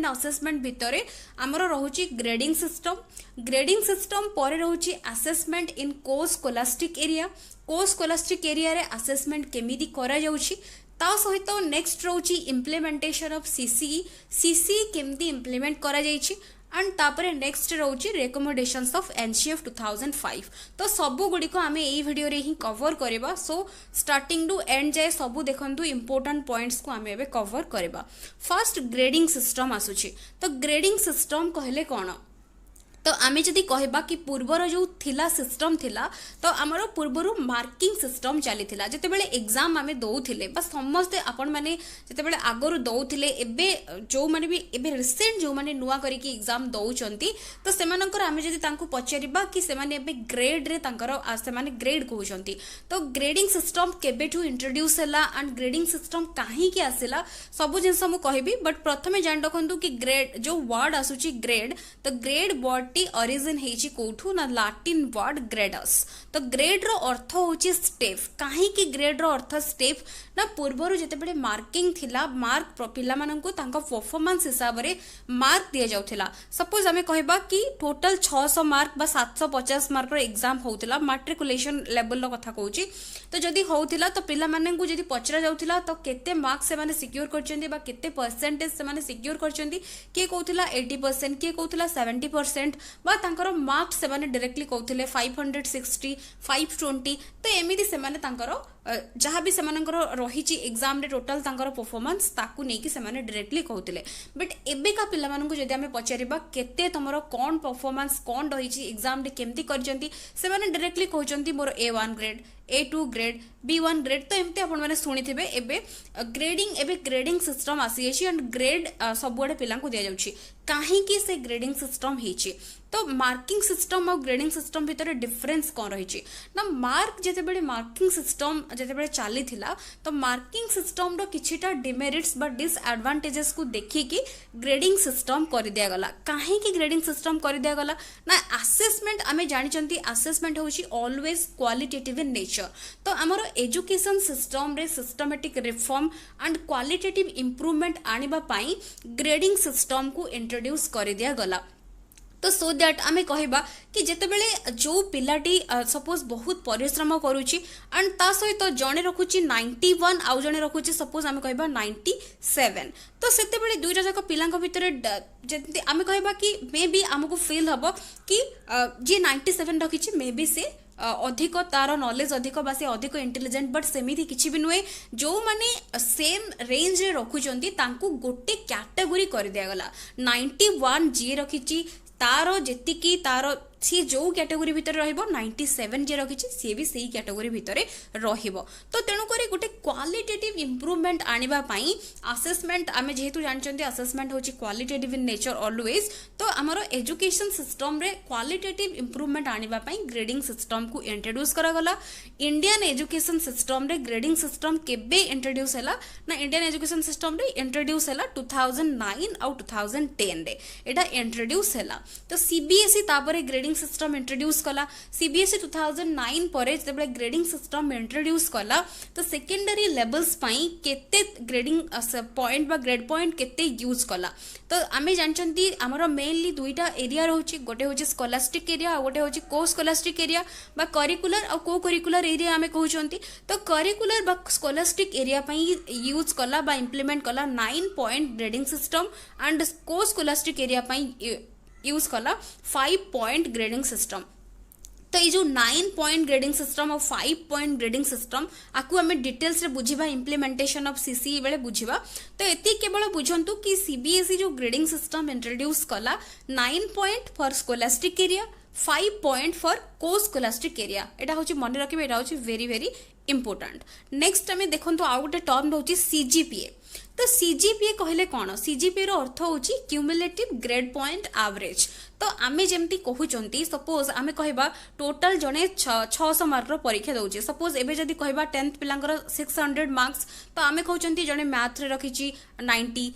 And assessment भितर आमर रोचे ग्रेडिंग सिस्टम पर रोचे असेसमेंट इन को स्कोलास्टिक एरिया रे असेसमेंट केमिति करा जाउछि ता सहित नेक्स्ट रोची इम्प्लीमेंटेशन ऑफ सीसी केमती इम्प्लीमेंट करा जाइछि एंड तापर नेक्स्ट रोची रिकमेंडेशंस ऑफ एनसीएफ 2005 तो सबु गुडी को आमे एई वीडियो रे ही कवर करबा सो स्टार्टिंग टू एंड जाय सबु देखंतु इंपोर्टेंट पॉइंट्स को आमे एबे कवर करबा फर्स्ट ग्रेडिंग सिस्टम आसुछि तो ग्रेडिंग सिस्टम कहले कोन तो आमे जदि कहबा कि पूर्वर जो थिला सिस्टम थिला तो आमर पूर्वर मार्किंग सिस्टम चली थिला जते बेले एग्जाम आमे दउथिले बस समस्त आपण माने जते बेले आगरु दउथिले एबे जो माने भी एबे रिसेंट जो माने नुवा करी कि एग्जाम दउचंती तो सेमानकर आमे जदि तांको पचारिबा कि से माने एबे ग्रेड रे तांकर से माने ग्रेड कहउचंती तो ग्रेडिंग सिस्टम केबेठू इंट्रोड्यूस हला एंड ग्रेडिंग सिस्टम काहे कि आसिला सब जिंस हम कहबी बट प्रथमे जान रखंतु कि ग्रेड जो वर्ड आसुची ग्रेड तो ग्रेड वर्ड ओरिजिन हेची कोठू ना लाटिन वर्ड ग्रेडस तो ग्रेड रो अर्थ होची स्टेप काहे कि ग्रेड रो अर्थ स्टेप ना पूर्वरु जते बडे मार्किंग थिला मार्क पिला माननकु तांका परफॉर्मेंस हिसाब रे मार्क दिया जाउथिला सपोज हमें कहबा कि टोटल 600 मार्क बा 750 मार्क रो एग्जाम होउथिला मैट्रिकुलेशन लेवल रो कथा कहूची तो जदी होउथिला तो पिला माननकु जदी पचरा जाउथिला तो केते मार्क से माने सिक्योर करचंदी बा केते परसेंटेज से माने सिक्योर करचंदी के कहउथिला 80% के कहउथिला 70% बा तांकर मार्क्स से माने डायरेक्टली कहउथिले 560 520 तो एमिति से माने तांकर जहाँ भी सेमानकर रही एग्जाम रे टोटल तांकर परफॉर्मेंस ताकू नेकी से माने डायरेक्टली कहउथिले बट एबे का पिला माननकु जदी हमें पचारिबा केते तमरो कोन परफॉर्मेंस कोन रही एग्जाम रे केमती करचंती से माने डायरेक्टली कहउचंती मोर A1 grade A2 grade B1 grade तो एमती आपण माने सुनिथिबे एबे ग्रेडिंग सिस्टम आसी एछि एंड ग्रेड सबुआडे पिला को दिया जाउछि काहे कि से ग्रेडिंग सिस्टम हेछि तो मार्किंग सिस्टम और ग्रेडिंग सिस्टम भितर डिफरेंस कोन रही ना मार्क जेते बेले मार्किंग सिस्टम जेते बेले चली थिला तो मार्किंग सिस्टम रो किछिटा डिमेरिट्स बा डिसएडवांटेजेस को देखि कि ग्रेडिंग सिस्टम कर दिया गला काहे कि ग्रेडिंग सिस्टम कर दिया गला ना असेसमेंट आमे जानि चंती असेसमेंट होची ऑलवेज क्वालिटेटिव इन नेचर तो हमरो एजुकेशन सिस्टम रे systematic reform and qualitative improvement आनिबा पई ग्रेडिंग सिस्टम को इंट्रोड्यूस कर दिया गला तो सो दैट आमे कहबा कि जेते बेले जो पिलाटी सपोज बहुत परिश्रम करूची एंड ता सहित तो जणे रखुची 91 आउ जणे रखुची सपोज आमे कहबा 97 तो सेते बेले दुईटा जाक पिलांक भितरे जेते आमे कहबा कि मे बी हमकु फील हबो कि जे 97 रखिची मे बी से अधिक तार नॉलेज अधिक बा से अधिक इंटेलिजेंट बट सेमिति किछि भी नुए जो माने सेम रेंज रे रखुचंती तांकू गोटे कैटेगरी कर दिया गला 91 जे रखिची तारो जेतिकी तारो सी जो कैटेगरी भितर रहिबो 97 जे रखिछि सी भी सेही कैटेगरी भितर रहिबो तो तेणु करी गोटे क्वालिटेटिव इंप्रूवमेंट आनिबा पई असेसमेंट आमे जेहेतु जानचंती असेसमेंट होची क्वालिटेटिव इन नेचर ऑलवेज तो हमरो एजुकेशन सिस्टम रे क्वालिटेटिव इंप्रूवमेंट आनिबा पई ग्रेडिंग सिस्टम को इंट्रोड्यूस करा गला इंडियन एजुकेशन सिस्टम रे ग्रेडिंग सिस्टम केबे इंट्रोड्यूस हैला ना इंडियन एजुकेशन सिस्टम रे इंट्रोड्यूस हैला 2009 और 2010 रे एटा इंट्रोड्यूस हैला तो सीबीएसई तापरे ग्रेडिंग सिस्टम इंट्रोड्यूस कला सीबीएसई 2009 परे जब ग्रेडिंग सिस्टम इंट्रोड्यूस कला तो सेकेंडरी लेवल्स पई केते ग्रेडिंग पॉइंट बा ग्रेड पॉइंट केते यूज कला तो आमे जानचंती हमरो मेनली दुईटा एरिया रहउची गोटे होची स्कोलास्टिक एरिया और गोटे होची को स्कोलास्टिक एरिया बा करिकुलर और को करिकुलर एरिया आमे कहउचंती तो करिकुलर बा स्कोलास्टिक एरिया पई यूज कला बा इंप्लीमेंट कला 9 पॉइंट ग्रेडिंग सिस्टम एंड को स्कोलास्टिक एरिया पई यूज कला 5 पॉइंट ग्रेडिंग सिस्टम तो ये जो 9 पॉइंट ग्रेडिंग सिस्टम और 5 पॉइंट ग्रेडिंग सिस्टम आकु हमें डिटेल्स रे बुझिबा इंप्लीमेंटेशन ऑफ सीसी बेले बुझिबा तो एति केवल बुझंतु कि सीबीएसई जो ग्रेडिंग सिस्टम इंट्रोड्यूस कला 9 point for scholastic area 5 point for को स्कोलास्टिक एरिया एटा होची मन रखिबे एटा होची वेरी वेरी इंपोर्टेंट नेक्स्ट हमें देखंतु आउ गोटे टर्म होची सीजीपीए तो सीजीपीए कहले कौन सीजीपीए रो अर्थ होची क्यूमुलेटिव ग्रेड पॉइंट एवरेज तो आमे जेमती कहउचंती सपोज आमे कहबा टोटल जने 600 मार्क रो परीक्षा दउची सपोज एबे जदी कहबा 10th पिलांकर 600 मार्क्स तो आमे कहउचंती जने मैथ रे रखिची 90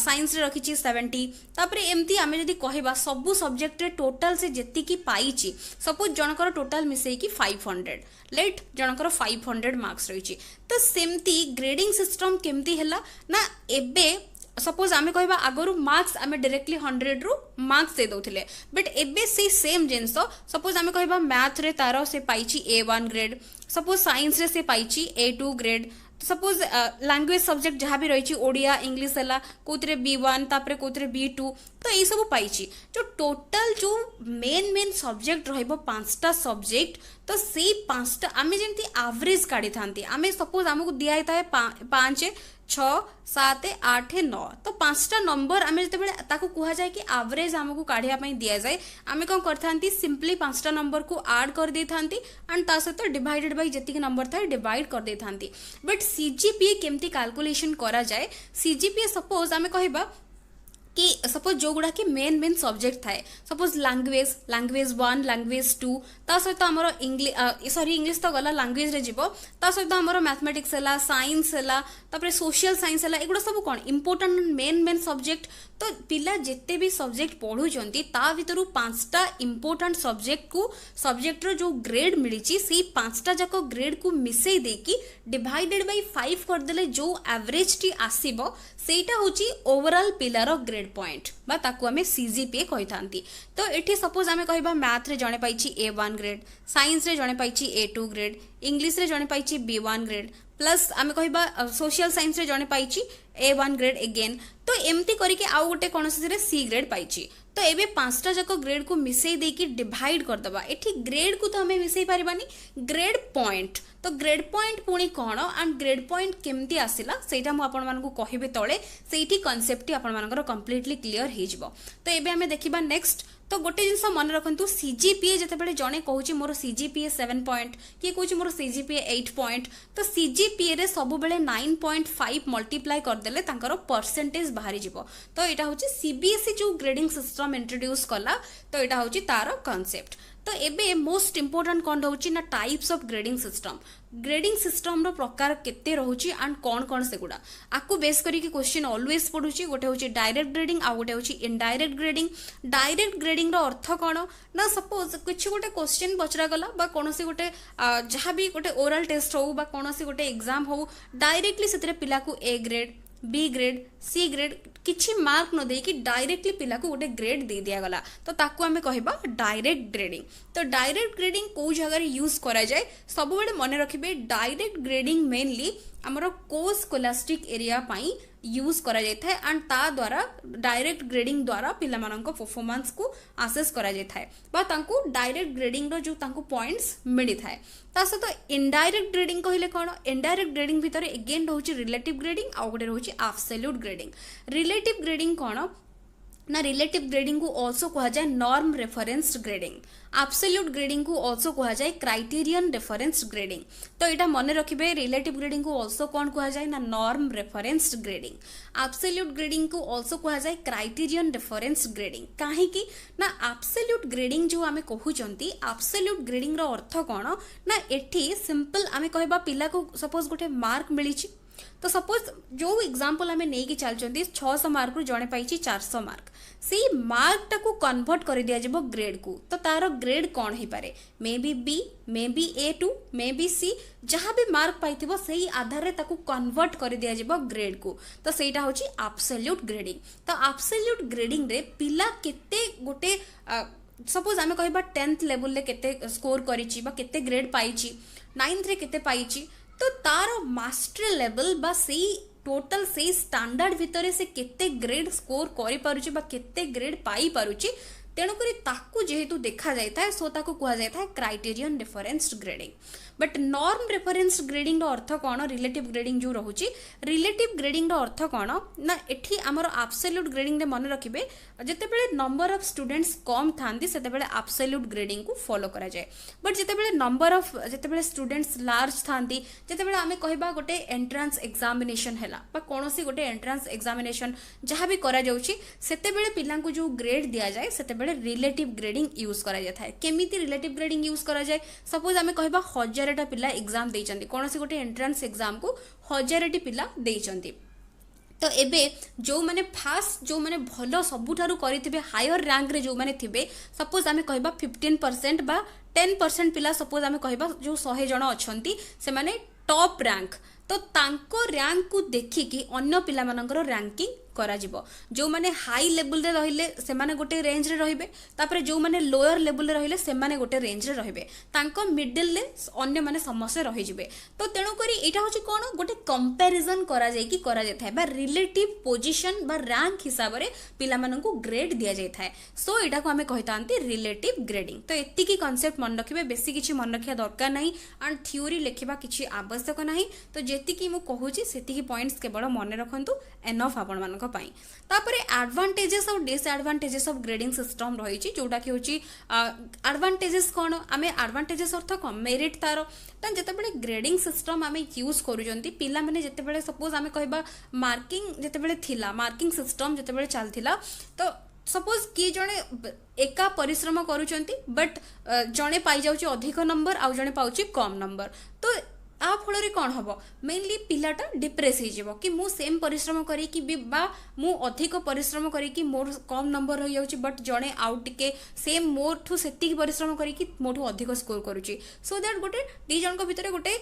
साइंस रे रखिची 70 तापरे एमती आमे जदी कहबा सब सब्जेक्ट रे टोटल से जेती की पाइची सपोज जनकर टोटल मिसई की 500 लेट जनकर 500 मार्क्स रहिची तो सेमती ग्रेडिंग सिस्टम केमती हैला ना एबे सपोज आम कह आगु मार्क्स आम डायरेक्टली 100 रु मार्क्स दे दौले बट एबे से सेम जिनस सपोज आम कह मैथ रे तार से पाई A1 ग्रेड सपोज साइंस रे से पाई A2 grade suppose language subject जहाँ भी रही ओडिया इंग्लिश है कौन B1 तापर कौन B2 तो यही सब पाई जो टोटल जो मेन मेन सब्जेक्ट रहा सब्जेक्ट तो से पांचटा आम जमी एवरेज काढ़ी था आम सपोज आमको दिखाई था 5 6 7 8 9 तो पांचटा नंबर आम जो कह जाए कि एवरेज आमको काढ़ापी दि जाए आम कौन करते सिंपली पांचटा नंबर को आड कर दे था एंड ता सहित डिवाइडेड बाय जी नंबर था डिवाइड कर दे था बट सीजीपीए केमती कैलकुलेशन करा जाए सीजीपीए सपोज आम कहबा कि सपोज जो गुड़ा कि मेन मेन सब्जेक्ट थाए सपोज लैंग्वेज 1 लैंग्वेज 2 ता सहित आमर इंग्लिश तो गला लैंग्वेज रे जीवो ता सहित आमर मैथमेटिक्स है साइंस है तापर सोशल साइंस है एगुड़ा सब कौन इंपोर्टेंट मेन मेन सब्जेक्ट तो पिला जिते भी सब्जेक्ट पढ़ुचंती ता भितरु पांचटा इंपोर्टेंट सब्जेक्ट रो जो ग्रेड मिली से पांचटा जाक ग्रेड को मिसई देकी डिवाइडेड बाय 5 कर देले जो एवरेज टी आसीबो सेटा होची ओवरऑल पिलार ग्रेड पॉइंट बा ताकू आमे सीजीपीए कहि थांती तो एठी सपोज आमे कहबा मैथ रे जणे पाइछि A1 ग्रेड साइंस रे जणे पाइछि A2 ग्रेड इंग्लिश रे जणे पाइछि B1 ग्रेड प्लस आमे कहबा सोशल साइंस रे जणे पाइछि A1 ग्रेड अगेन तो एमती करके आउ गोटे कौन से सी ग्रेड पाइछि तो एबे पांचटा जाक ग्रेड को मिसई देकी डिवाइड कर दबा एठी ग्रेड को तो हमें मिसई पारिबानी ग्रेड पॉइंट तो ग्रेड पॉइंट पुणी कौन एंड ग्रेड पॉइंट केमती आसिला सेटा मु आपण मानकु कहिबे तळे सेठी कांसेप्ट आपण मानकर कंप्लीटली क्लियर हे जिवो तो एबे हमें देखिबा नेक्स्ट तो गोटे जिनस मन रखु सीजीपीए जितेबाला जड़े कहूँ मोर सीजीपीए 7 पॉइंट किए कहूँ मोर सीजीपीए 8 पॉइंट तो सीजीपीए रे सब बेले 9.5 मल्टीप्लाई करदेले तांकर परसेंटेज बाहरी जिवो तो यहाँ हूँ सीबीएसई जो ग्रेडिंग सिस्टम इंट्रोड्यूस कला तो यहाँ हूँ तार कॉन्सेप्ट तो एबे मोस्ट इंपोर्टेंट कौन रोचे ना टाइप्स ऑफ ग्रेडिंग सिस्टम रो प्रकार केते रोचे एंड कौन कौन से गुड़ा आपको बेस करी क्वेश्चन ऑलवेज पड़ुची गोटे हूँ डायरेक्ट ग्रेडिंग आ गोटे हूँ इनडायरेक्ट ग्रेडिंग रो अर्थ कौन ना सपोज किसी गोटे क्वेश्चन पचरा गला बा कौन से गोटे जहाँ भी गोटे ओरल टेस्ट हो बा कौन से गोटे एग्जाम हो डायरेक्टली से पिला को A grade B grade C grade किछि मार्क न देकी डायरेक्टली पिला को गोटे ग्रेड दे दिया गला तो ताकू आमे कहबा डायरेक्ट ग्रेडिंग तो डायरेक्ट ग्रेडिंग को जगह यूज करा जाए सब बेले मन रखिबे डायरेक्ट ग्रेडिंग मेनली हमरो को स्कोलास्टिक एरिया पाई यूज करा जाय थाए एंड ता द्वारा डायरेक्ट ग्रेडिंग द्वारा पिला माननको परफॉर्मेंस को असेस करा जाय थाए बा तांको डायरेक्ट ग्रेडिंग रो जो तांको पॉइंट्स मिली थाए ता सहित इनडायरेक्ट ग्रेडिंग कहले कोन इनडायरेक्ट ग्रेडिंग भितर अगेन रहउची रिलेटिव ग्रेडिंग आ गोटे रहउची एब्सोल्यूट ग्रेडिंग रिलेटिव ग्रेडिंग कोन ना रिलेटिव ग्रेडिंग को ऑल्सो कहा जाए norm reference grading absolute grading को ऑल्सो कहा जाए क्राइटेरियन रेफरेंस ग्रेडिंग तो यहाँ मन रखिए रिलेटिव ग्रेडिंग को ऑल्सो कौन कहा जाए ना norm reference grading absolute grading को ऑल्सो कहा जाए क्राइटेरियन रेफरेंस ग्रेडिंग कहीं ना एब्सोल्यूट ग्रेडिंग जो आम कहते एब्सोल्यूट ग्रेडिंग रो अर्थ कौन ना एठी सिंपल आम कहबा पिला को सपोज गोटे मार्क मिली तो सपोज जो एग्जांपल आम नहीं चलते 600 मार्क रु जड़े पाई 400 मार्क से मार्क टाको कन्वर्ट कर दिया जाबो ग्रेड को तो तार ग्रेड कौन हो पारे maybe B maybe A2 maybe C जहाँ भी मार्क पाइथिबो सही आधार रे ताको कन्वर्ट कर दिया जाबो ग्रेड को तो सेटा होची एब्सोल्यूट ग्रेडिंग तो एब्सोल्यूट ग्रेडिंग रे पिला केते गोटे सपोज आम कहबा 10th लेवल ले केते स्कोर करिछि बा केते ग्रेड पाइछि 9th रे केते पाइछि तो तार मास्टर लेवल बा सही टोटल से स्टैंडर्ड भितर से केते ग्रेड स्कोर करि पारुछि बा केते ग्रेड पाई पारुछि तेणुकरी ताकू जेहेतु देखा जाता है सो ताकू कहा जाता है criterion reference grading but norm reference grading रो अर्थ कौन रिलेटिव ग्रेडिंग जो रोचे रिलेटिव ग्रेडिंग रो अर्थ कौन ना एठी हमर एब्सोल्यूट ग्रेडिंग रे मन रखिबे जेतेबेले नंबर ऑफ स्टूडेंट्स कम थांदी सेतेबेले एब्सोल्यूट ग्रेडिंग को फॉलो करा जाए बट जेतेबेले स्टूडेंट्स लार्ज थांदी जेतेबेले आमे कहबा गोटे एंट्रेंस एग्जामिनेशन हैला बा कोनोसी गोटे एंट्रेंस एग्जामिनेशन जहाँ भी करा जाउची सेतेबेले पिलांको जो ग्रेड दिया जाए सेतेबेले रिलेटिव ग्रेडिंग यूज करा जाता है केमिति रिलेटिव ग्रेडिंग यूज करा जाए सपोज आमे कहबा 1000 पिला एग्जाम देइचंदी कोनोसी गोटे एंट्रेंस एग्जाम को 1000 पिला देइचंदी तो एबे जो माने फास्ट जो माने भलो सबुठारु करिथिबे हायर रैंक रे जो माने थिबे सपोज आमे कहबा 15% बा 10% पिला सपोज आमे कहबा जो 100 जण अछंती से माने टॉप रैंक तो तांको रैंक को देखिकी अन्य पिला मानकर रैंकिंग କରାଯିବ। ଯେଉଁମାନେ ହାଇ ଲେବୁଲରେ ରହିଲେ ସେମାନେ ଗୋଟେ ରେଞ୍ଜରେ ରହିବେ, ତାପରେ ଯେଉଁମାନେ ଲୋୟର ଲେବୁଲରେ ରହିଲେ ସେମାନେ ଗୋଟେ ରେଞ୍ଜରେ ରହିବେ, ତାଙ୍କ ମିଡିଲରେ ଅନ୍ୟମାନେ ସମସ୍ତେ ରହିଯିବେ। ତ ତେଣୁକରି ଏଇଟା ହେଉଛି କ'ଣ, ଗୋଟେ କମ୍ପାରିଜନ୍ କରାଯାଇକି କରାଯାଇଥାଏ ବା ରିଲେଟିଭ ପୋଜିସନ୍ ବା ରାଙ୍କ ହିସାବରେ ପିଲାମାନଙ୍କୁ ଗ୍ରେଡ୍ ଦିଆଯାଇଥାଏ। ସୋ ଏଇଟାକୁ ଆମେ କହିଥାନ୍ତି ରିଲେଟିଭ ଗ୍ରେଡିଂ। ତ ଏତିକି କନସେପ୍ଟ ମନେ ରଖିବେ, ବେଶୀ କିଛି ମନେ ରଖିବା ଦରକାର ନାହିଁ ଆଣ୍ଡ ଥିଓରି ଲେଖିବା କିଛି ଆବଶ୍ୟକ ନାହିଁ। ତ ଯେତିକି ମୁଁ କହୁଛି ସେତିକି ପଏଣ୍ଟସ୍ କେବଳ ମନେ ରଖନ୍ତୁ, ଏନଫ୍ ଆପଣମାନଙ୍କ ପାଇଁ। ତାପରେ ଆଡଭାଣ୍ଟେଜେସ୍ ଆଉ ଡିସଆଡଭାଣ୍ଟେଜେସ୍ ଅଫ୍ ଗ୍ରେଡିଂ ସିଷ୍ଟମ୍ ରହିଛି, ଯୋଉଟାକି ହେଉଛି ଆଡଭାଣ୍ଟେଜେସ୍ କ'ଣ, ଆମେ ଆଡଭାଣ୍ଟେଜେସ୍ ଅର୍ଥ କ'ଣ, ମେରିଟ୍ ତାର। ତ ଯେତେବେଳେ ଗ୍ରେଡିଂ ସିଷ୍ଟମ୍ ଆମେ ୟୁଜ୍ କରୁଛନ୍ତି, ପିଲାମାନେ ଯେତେବେଳେ ସପୋଜ ଆମେ କହିବା ମାର୍କିଂ ଯେତେବେଳେ ଥିଲା, ମାର୍କିଂ ସିଷ୍ଟମ୍ ଯେତେବେଳେ ଚାଲିଥିଲା, ତ ସପୋଜ କିଏ ଜଣେ ଏକା ପରିଶ୍ରମ କରୁଛନ୍ତି ବଟ୍ ଜଣେ ପାଇଯାଉଛି ଅଧିକ ନମ୍ବର ଆଉ ଜଣେ ପାଉଛି କମ୍ ନମ୍ବର। ତ आ फल कौन हम मेनली पिलाटा डिप्रेस हो कि मु सेम परिश्रम करी बा मु अधिक परिश्रम करी मोर कम नंबर रही जाऊँगी बट जड़े आउ टे सेम मोर ठू से परिश्रम करी मोठू अधिक स्कोर करुच्ची सो दैट गोटे दी जन भितर गोटे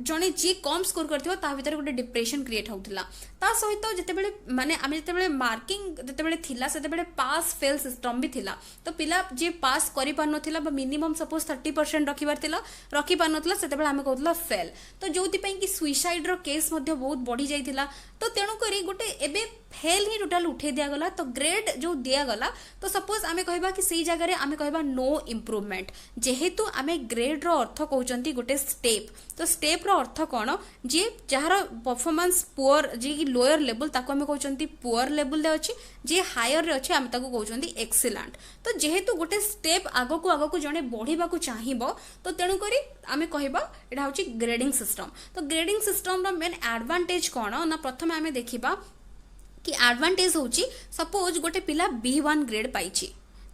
जड़े जी कम स्कोर कर भीतर गोटे डिप्रेशन क्रिएट होता ता सहित जितेबाला माने आम जितेबाला मार्किंग जितेबाला थिला सेतेबाला पास फेल सिस्टम भी थिला तो पिला जी पास करि पार नथिला बा मिनिमम सपोज 30% रखि पार नथिला सेतेबाला आमे कहउतला फेल तो जोथि पई कि सुइसाइड रो केस मध्ये बहुत बढ़ी जाइथिला तो तेणु करी गोटे एबे फेल ही टोटाल उठे दिया गला तो ग्रेड जो दिया गला तो सपोज आमे कहबा कि सेई जगह रे आमे कहबा नो इम्प्रूवमेंट जेहेतु आमे ग्रेड रो अर्थ कहउचंती गोटे स्टेप तो स्टेप रो अर्थ कोन जे जहार परफॉर्मेंस पुअर जे कि लोअर लेवल ताको आमे कहउचंती पुअर लेवल दे अछि जे हायर रे अछि आमे ताको कहउचंती एक्सीलेंट तो जेहेतु गोटे स्टेप आगो जने बढ़ीबा को चाहिबो तो तेणु करी आमे कहबा एटा होछि ग्रेडिंग सिस्टम तो ग्रेडिंग सिस्टम रो मेन एडवांटेज कोन ना प्रथम आमे देखिबा कि एडवांटेज होची सपोज गोटे पिला B1 ग्रेड पाइची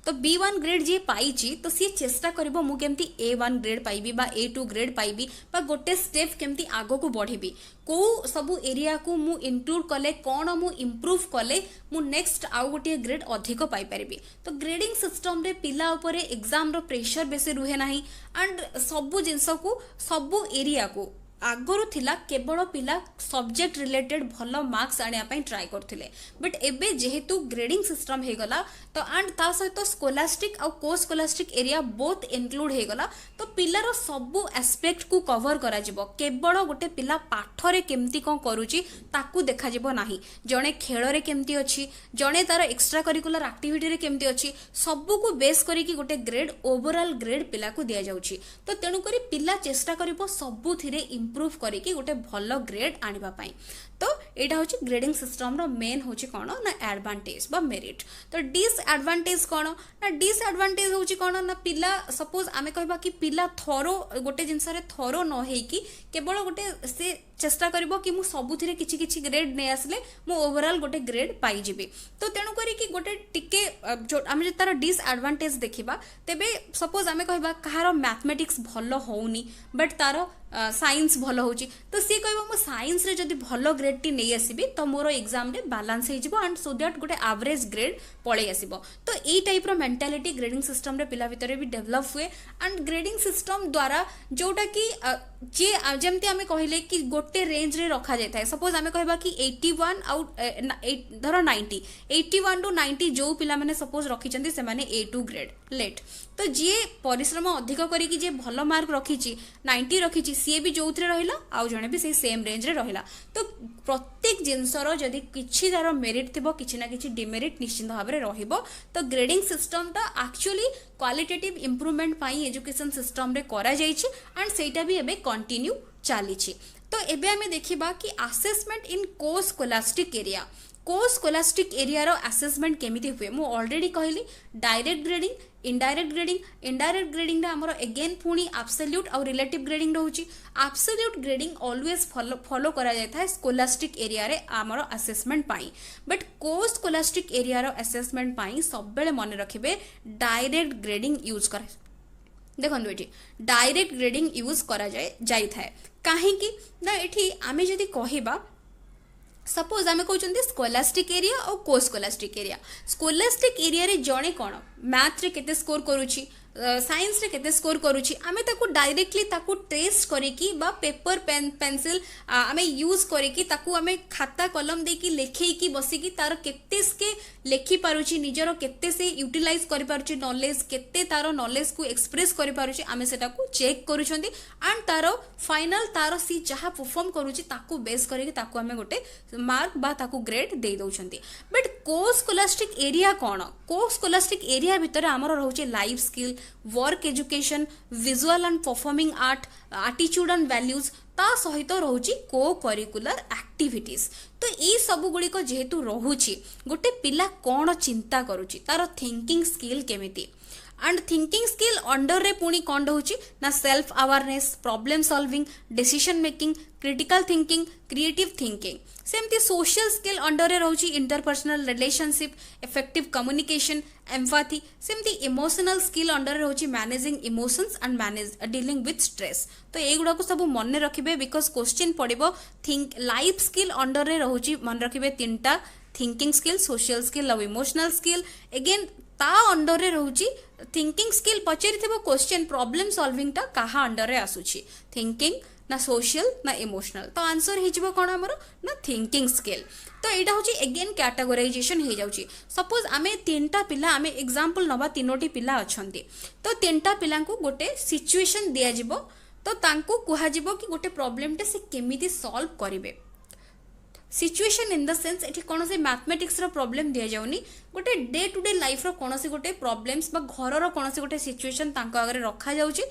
तो B1 ग्रेड जी पाइची तो सी चेष्टा करिवो मु केमती A1 ग्रेड पाइबी बा A2 ग्रेड पाइबी बा गोटे स्टेप केमती आगो को बढ़ीबी को सबु एरिया को मु इंक्लूड कले कौन मु इम्प्रूव कले मु नेक्स्ट आउ गोटे ग्रेड अधिक पाई परिबी तो ग्रेडिंग सिस्टम रे पिला ऊपर एग्जाम रो प्रेशर बेसी रुहे नाही एंड सबु जिंस को सबु एरिया को आगरू थिला केवल पिला सब्जेक्ट रिलेटेड भलो मार्क्स आने पई ट्राई करथिले बट एबे जेहेतु ग्रेडिंग सिस्टम हे गला तो एंड ता सहित स्कोलास्टिक और को स्कोलास्टिक एरिया बोथ इंक्लूड हे गला तो पिलार सबु एस्पेक्ट को कवर करा जिवो केवल गोटे पिला पाठरे केमती कोन करूची ताकू देखा जिवो नाही जणे खेल रे केमती अछि जणे तार एक्स्ट्रा करिकुलर एक्टिविटी रे केमती अछि सबु को बेस करी कि गोटे ग्रेड ओवरऑल ग्रेड पिला को दिया जाउची तो तेनु करी पिला चेष्टा करिवो सबु थिरे इम्प्रूव करिकी गोटे भलो ग्रेड आनिबा पई तो एटा होची ग्रेडिंग सिस्टम रो मेन होची कोन ना एडवांटेज बा मेरिट तो डिसएडवांटेज कोन ना डिसएडवांटेज होची कोन ना पिला सपोज आमे कहबा कि पिला थरो गोटे जिंस रे थरो न हेई कि केवल गोटे से चेष्टा करिवो कि मु सबुथिरे किछि किछि ग्रेड नै आसले मु ओवरऑल गोटे ग्रेड पाई जिबी तो तेनु करी कि गोटे टिके आमे तार डिसएडवांटेज देखिबा तेबे सपोज आमे कहबा कहारो मैथमेटिक्स भलो होउनी बट तार साइंस भलो होची तो सी कहबा मु साइंस रे जदी भलो ग्रेड टी नै आसीबी तो मोर एग्जाम रे बैलेंस हे जिवो एंड सो दैट गोटे एवरेज ग्रेड पळे आसीबो तो एई टाइप रो मेंटालिटी ग्रेडिंग सिस्टम रे पिला भितरे भी डेवलप हुए एंड ग्रेडिंग सिस्टम द्वारा जोटा कि जे जेमती आमे कहिले कि गोटे रेंज रे रखा जाय थाए सपोज आमे कहबा कि 81 आउट धरो 90 81 टू 90 जो पिला माने सपोज रखी चंदी से माने A2 ग्रेड लेट तो जे परिश्रम अधिक करी कि जे भलो मार्क रखीची 90 रखीची सी भी जोथरे रहिला आउ जणे भी सेही सेम रेंज रे रहिला तो प्रत्येक जिंसर जदी किछि तार मेरिट थिबो किछि ना किछि डिमेरिट निश्चित भाव रे रहिबो तो ग्रेडिंग सिस्टम ता एक्चुअली क्वालिटेटिव इंप्रूवमेंट पाई एजुकेशन सिस्टम रे करा जाईची एंड सेटा भी एबे कंटिन्यू चालीची तो एबे हमें देखिबा कि असेसमेंट इन को स्कोलास्टिक एरिया को स्कोलास्टिक एरिया रो असेसमेंट केमिति हुए मु ऑलरेडी कहली डायरेक्ट ग्रेडिंग इनडायरेक्ट ग्रेडिंग रे हमरो अगेन पुनी एब्सोल्यूट और रिलेटिव ग्रेडिंग रहउची एब्सोल्यूट ग्रेडिंग ऑलवेज फॉलो करा जाय था स्कोलास्टिक एरिया रे हमरो असेसमेंट पाई बट को स्कोलास्टिक एरिया रो असेसमेंट पाई सब बेले मन रखिबे डायरेक्ट ग्रेडिंग यूज करे देखो ये डायरेक्ट ग्रेडिंग यूज करा जाय थाए काहे कि ना एठी आमे जदी कहिबा सपोज आमे कहउचंदी स्कोलास्टिक एरिया और को स्कोलास्टिक एरिया रे जणे कोन मैथ रे केते स्कोर करूची साइंस रे केते स्कोर करूची आमे ताकू डायरेक्टली ताकू टेस्ट करिकी बा पेपर पेन पेंसिल आमे यूज करिकी ताकू आमे खाता कलम देकी लेखेकी बसिकी तार केते के लेखि पारुची निजर केते से यूटिलाइज करि पारुची नॉलेज केते तार नॉलेज को एक्सप्रेस करि पारुची आमे सेटा को चेक करूछंती एंड तार फाइनल तार सी जहा परफॉर्म करूची ताकू बेस करिकी ताकू आमे गोटे मार्क बा ताकू ग्रेड दे दउछंती बट को स्कोलास्टिक एरिया कोन को स्कोलास्टिक एरिया भितर हमर रहउची life skill work education visual and performing art attitude and values ता सहित रहउची को करिकुलर एक्टिविटीज तो ये सब गुड़िक जेहेतु रहउची गोटे पिला कोन चिंता करूची तार थिंकिंग स्किल केमिति एंड थिंकिंग स्किल अंडर रे पुणी कौन रहउची ना self awareness problem solving decision making critical thinking creative thinking सेमती सोशल स्किल अंडर रे रहउची interpersonal relationship effective communication empathy सेमती इमोशनल स्किल अंडर रे रहउची managing emotions and manage dealing with stress तो एगुड़ा को सब मन रखिबे बिकॉज क्वेश्चन पड़िबो थिंक लाइफ स्किल अंडर रे रहउची मन रखिबे तीनटा थिंकिंग स्किल सोशल स्किल और इमोशनल स्किल अगेन ता अंडर रे रहउची थिंकिंग स्किल पचारि थिबो क्वेश्चन प्रॉब्लम सॉल्विंग ता कहा अंडर रे आसुची थिंकिंग ना सोशल ना इमोशनल तो आंसर हे जिवो कोन हमरो ना थिंकिंग स्किल तो एटा होची अगेन कैटेगराइजेशन हे जाउची सपोज आमे तीनटा पिला आमे एग्जांपल नबा तीनोटी पिला अछंती तो तीनटा पिला को गोटे सिचुएशन दिया जिवो तो तांको कुहा जिवो कि गोटे प्रॉब्लम टे से केमिति सॉल्व करिवे सिचुएशन इन द सेंस एठी कौन से मैथमेटिक्स रो प्रॉब्लम दिया जाउनी गोटे डे टू डे लाइफ रो कौन से गोटे प्रॉब्लम्स बा घर रो कौन से गोटे सिचुएशन तांको आगे रखा जाउची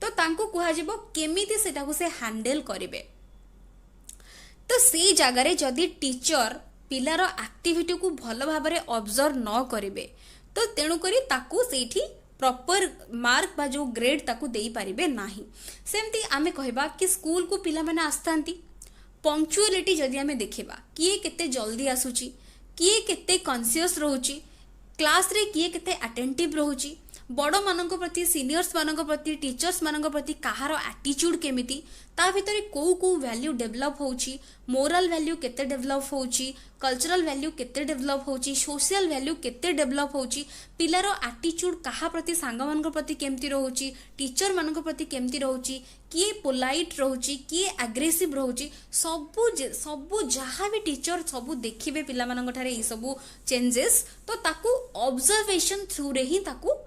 तो तांको कुहा जिवो केमिति सेटा को से हैंडल करिवे तो से जगह रे जदी टीचर पिलार एक्टिविटी को भलो भाबरे ऑब्जर्व न करिवे तो तेणु करी ताकू सेठी प्रॉपर मार्क बा जो ग्रेड ताकू देई परिबे नाही सेमती आमे कहबा कि स्कूल को पिला माने आस्तांती पंक्चुअलिटी जदि आमे देखिबा किए केते जल्दी आसुची किए केते कॉन्शियस रहउची क्लास रे किए केते अटेंटिव रहउची बड़ मानक प्रति सीनियर्स मानक प्रति टीचर्स मानक प्रति कहार एटीट्यूड केमिति ता भितर को वैल्यू डेवलप होउची मोरल वैल्यू केते डेवलप होउची कल्चरल वैल्यू केते डेवलप होउची सोशल वैल्यू केते डेवलप होउची पिलार एटीट्यूड कहा प्रति सांग मानक प्रति केमति रहउची टीचर मानक प्रति केमति रहउची किए पोलाइट रहउची किए एग्रेसिव रहउची सबु जहाँ भी टीचर सबु देखिबे पिला मानक ठारे ई सबु चेंजेस तो ताकू ऑब्जर्वेशन थ्रू रे ही ताकू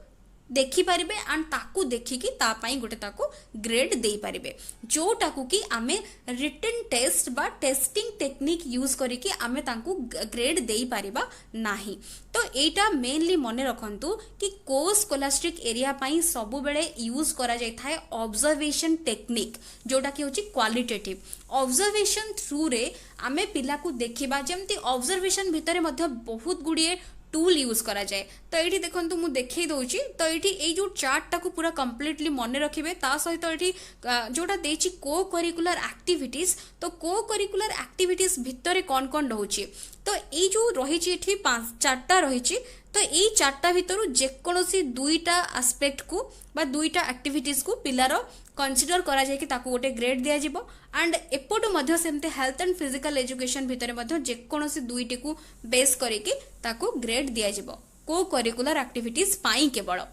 देखि पारिबे एंड ताकू देखिकी ता पई गोटे ताकू ग्रेड देई पारिबे जोटाकू कि आमे रिटन टेस्ट बा टेस्टिंग टेक्निक यूज करिकी आमे ताकू ग्रेड देई पारिबा नाही तो एटा मेनली मने रखंतु कि को स्कोलास्टिक एरिया पई सबु बेले यूज करा जाय थाए ऑब्जर्वेशन टेक्निक जोटा कि होची क्वालिटेटिव ऑब्जर्वेशन थ्रू रे आमे पिला को देखिबा जेमती ऑब्जर्वेशन भितरे मध्ये बहुत गुडिए टूल यूज करा जाए तो ये देखो मुझे देखई दौची तो ये जो चार्ट टाक पूरा कंप्लीटली मन रखिए ता सहित ये जोटा देची को करिकुलर एक्टिविटीज तो को करिकुलर एक्टिविटीज भितर कौन कौन रोचे तो ये जो रही चार्टा रही तो ये चार्टा भितर जेकोसी दुईटा आस्पेक्ट को बा दुईटा एक्टिविटीज को पिलार कंसीडर करा जाए कि ताकू गोटे ग्रेड दिया जिवो एंड एपटू मध्य सेमते हेल्थ एंड फिजिकल एजुकेशन भितर मध्य जेकोसी दुईटी को बेस करिके ताकू ग्रेड दिया जिवो को करिकुलर एक्टिविटीज पाई केवल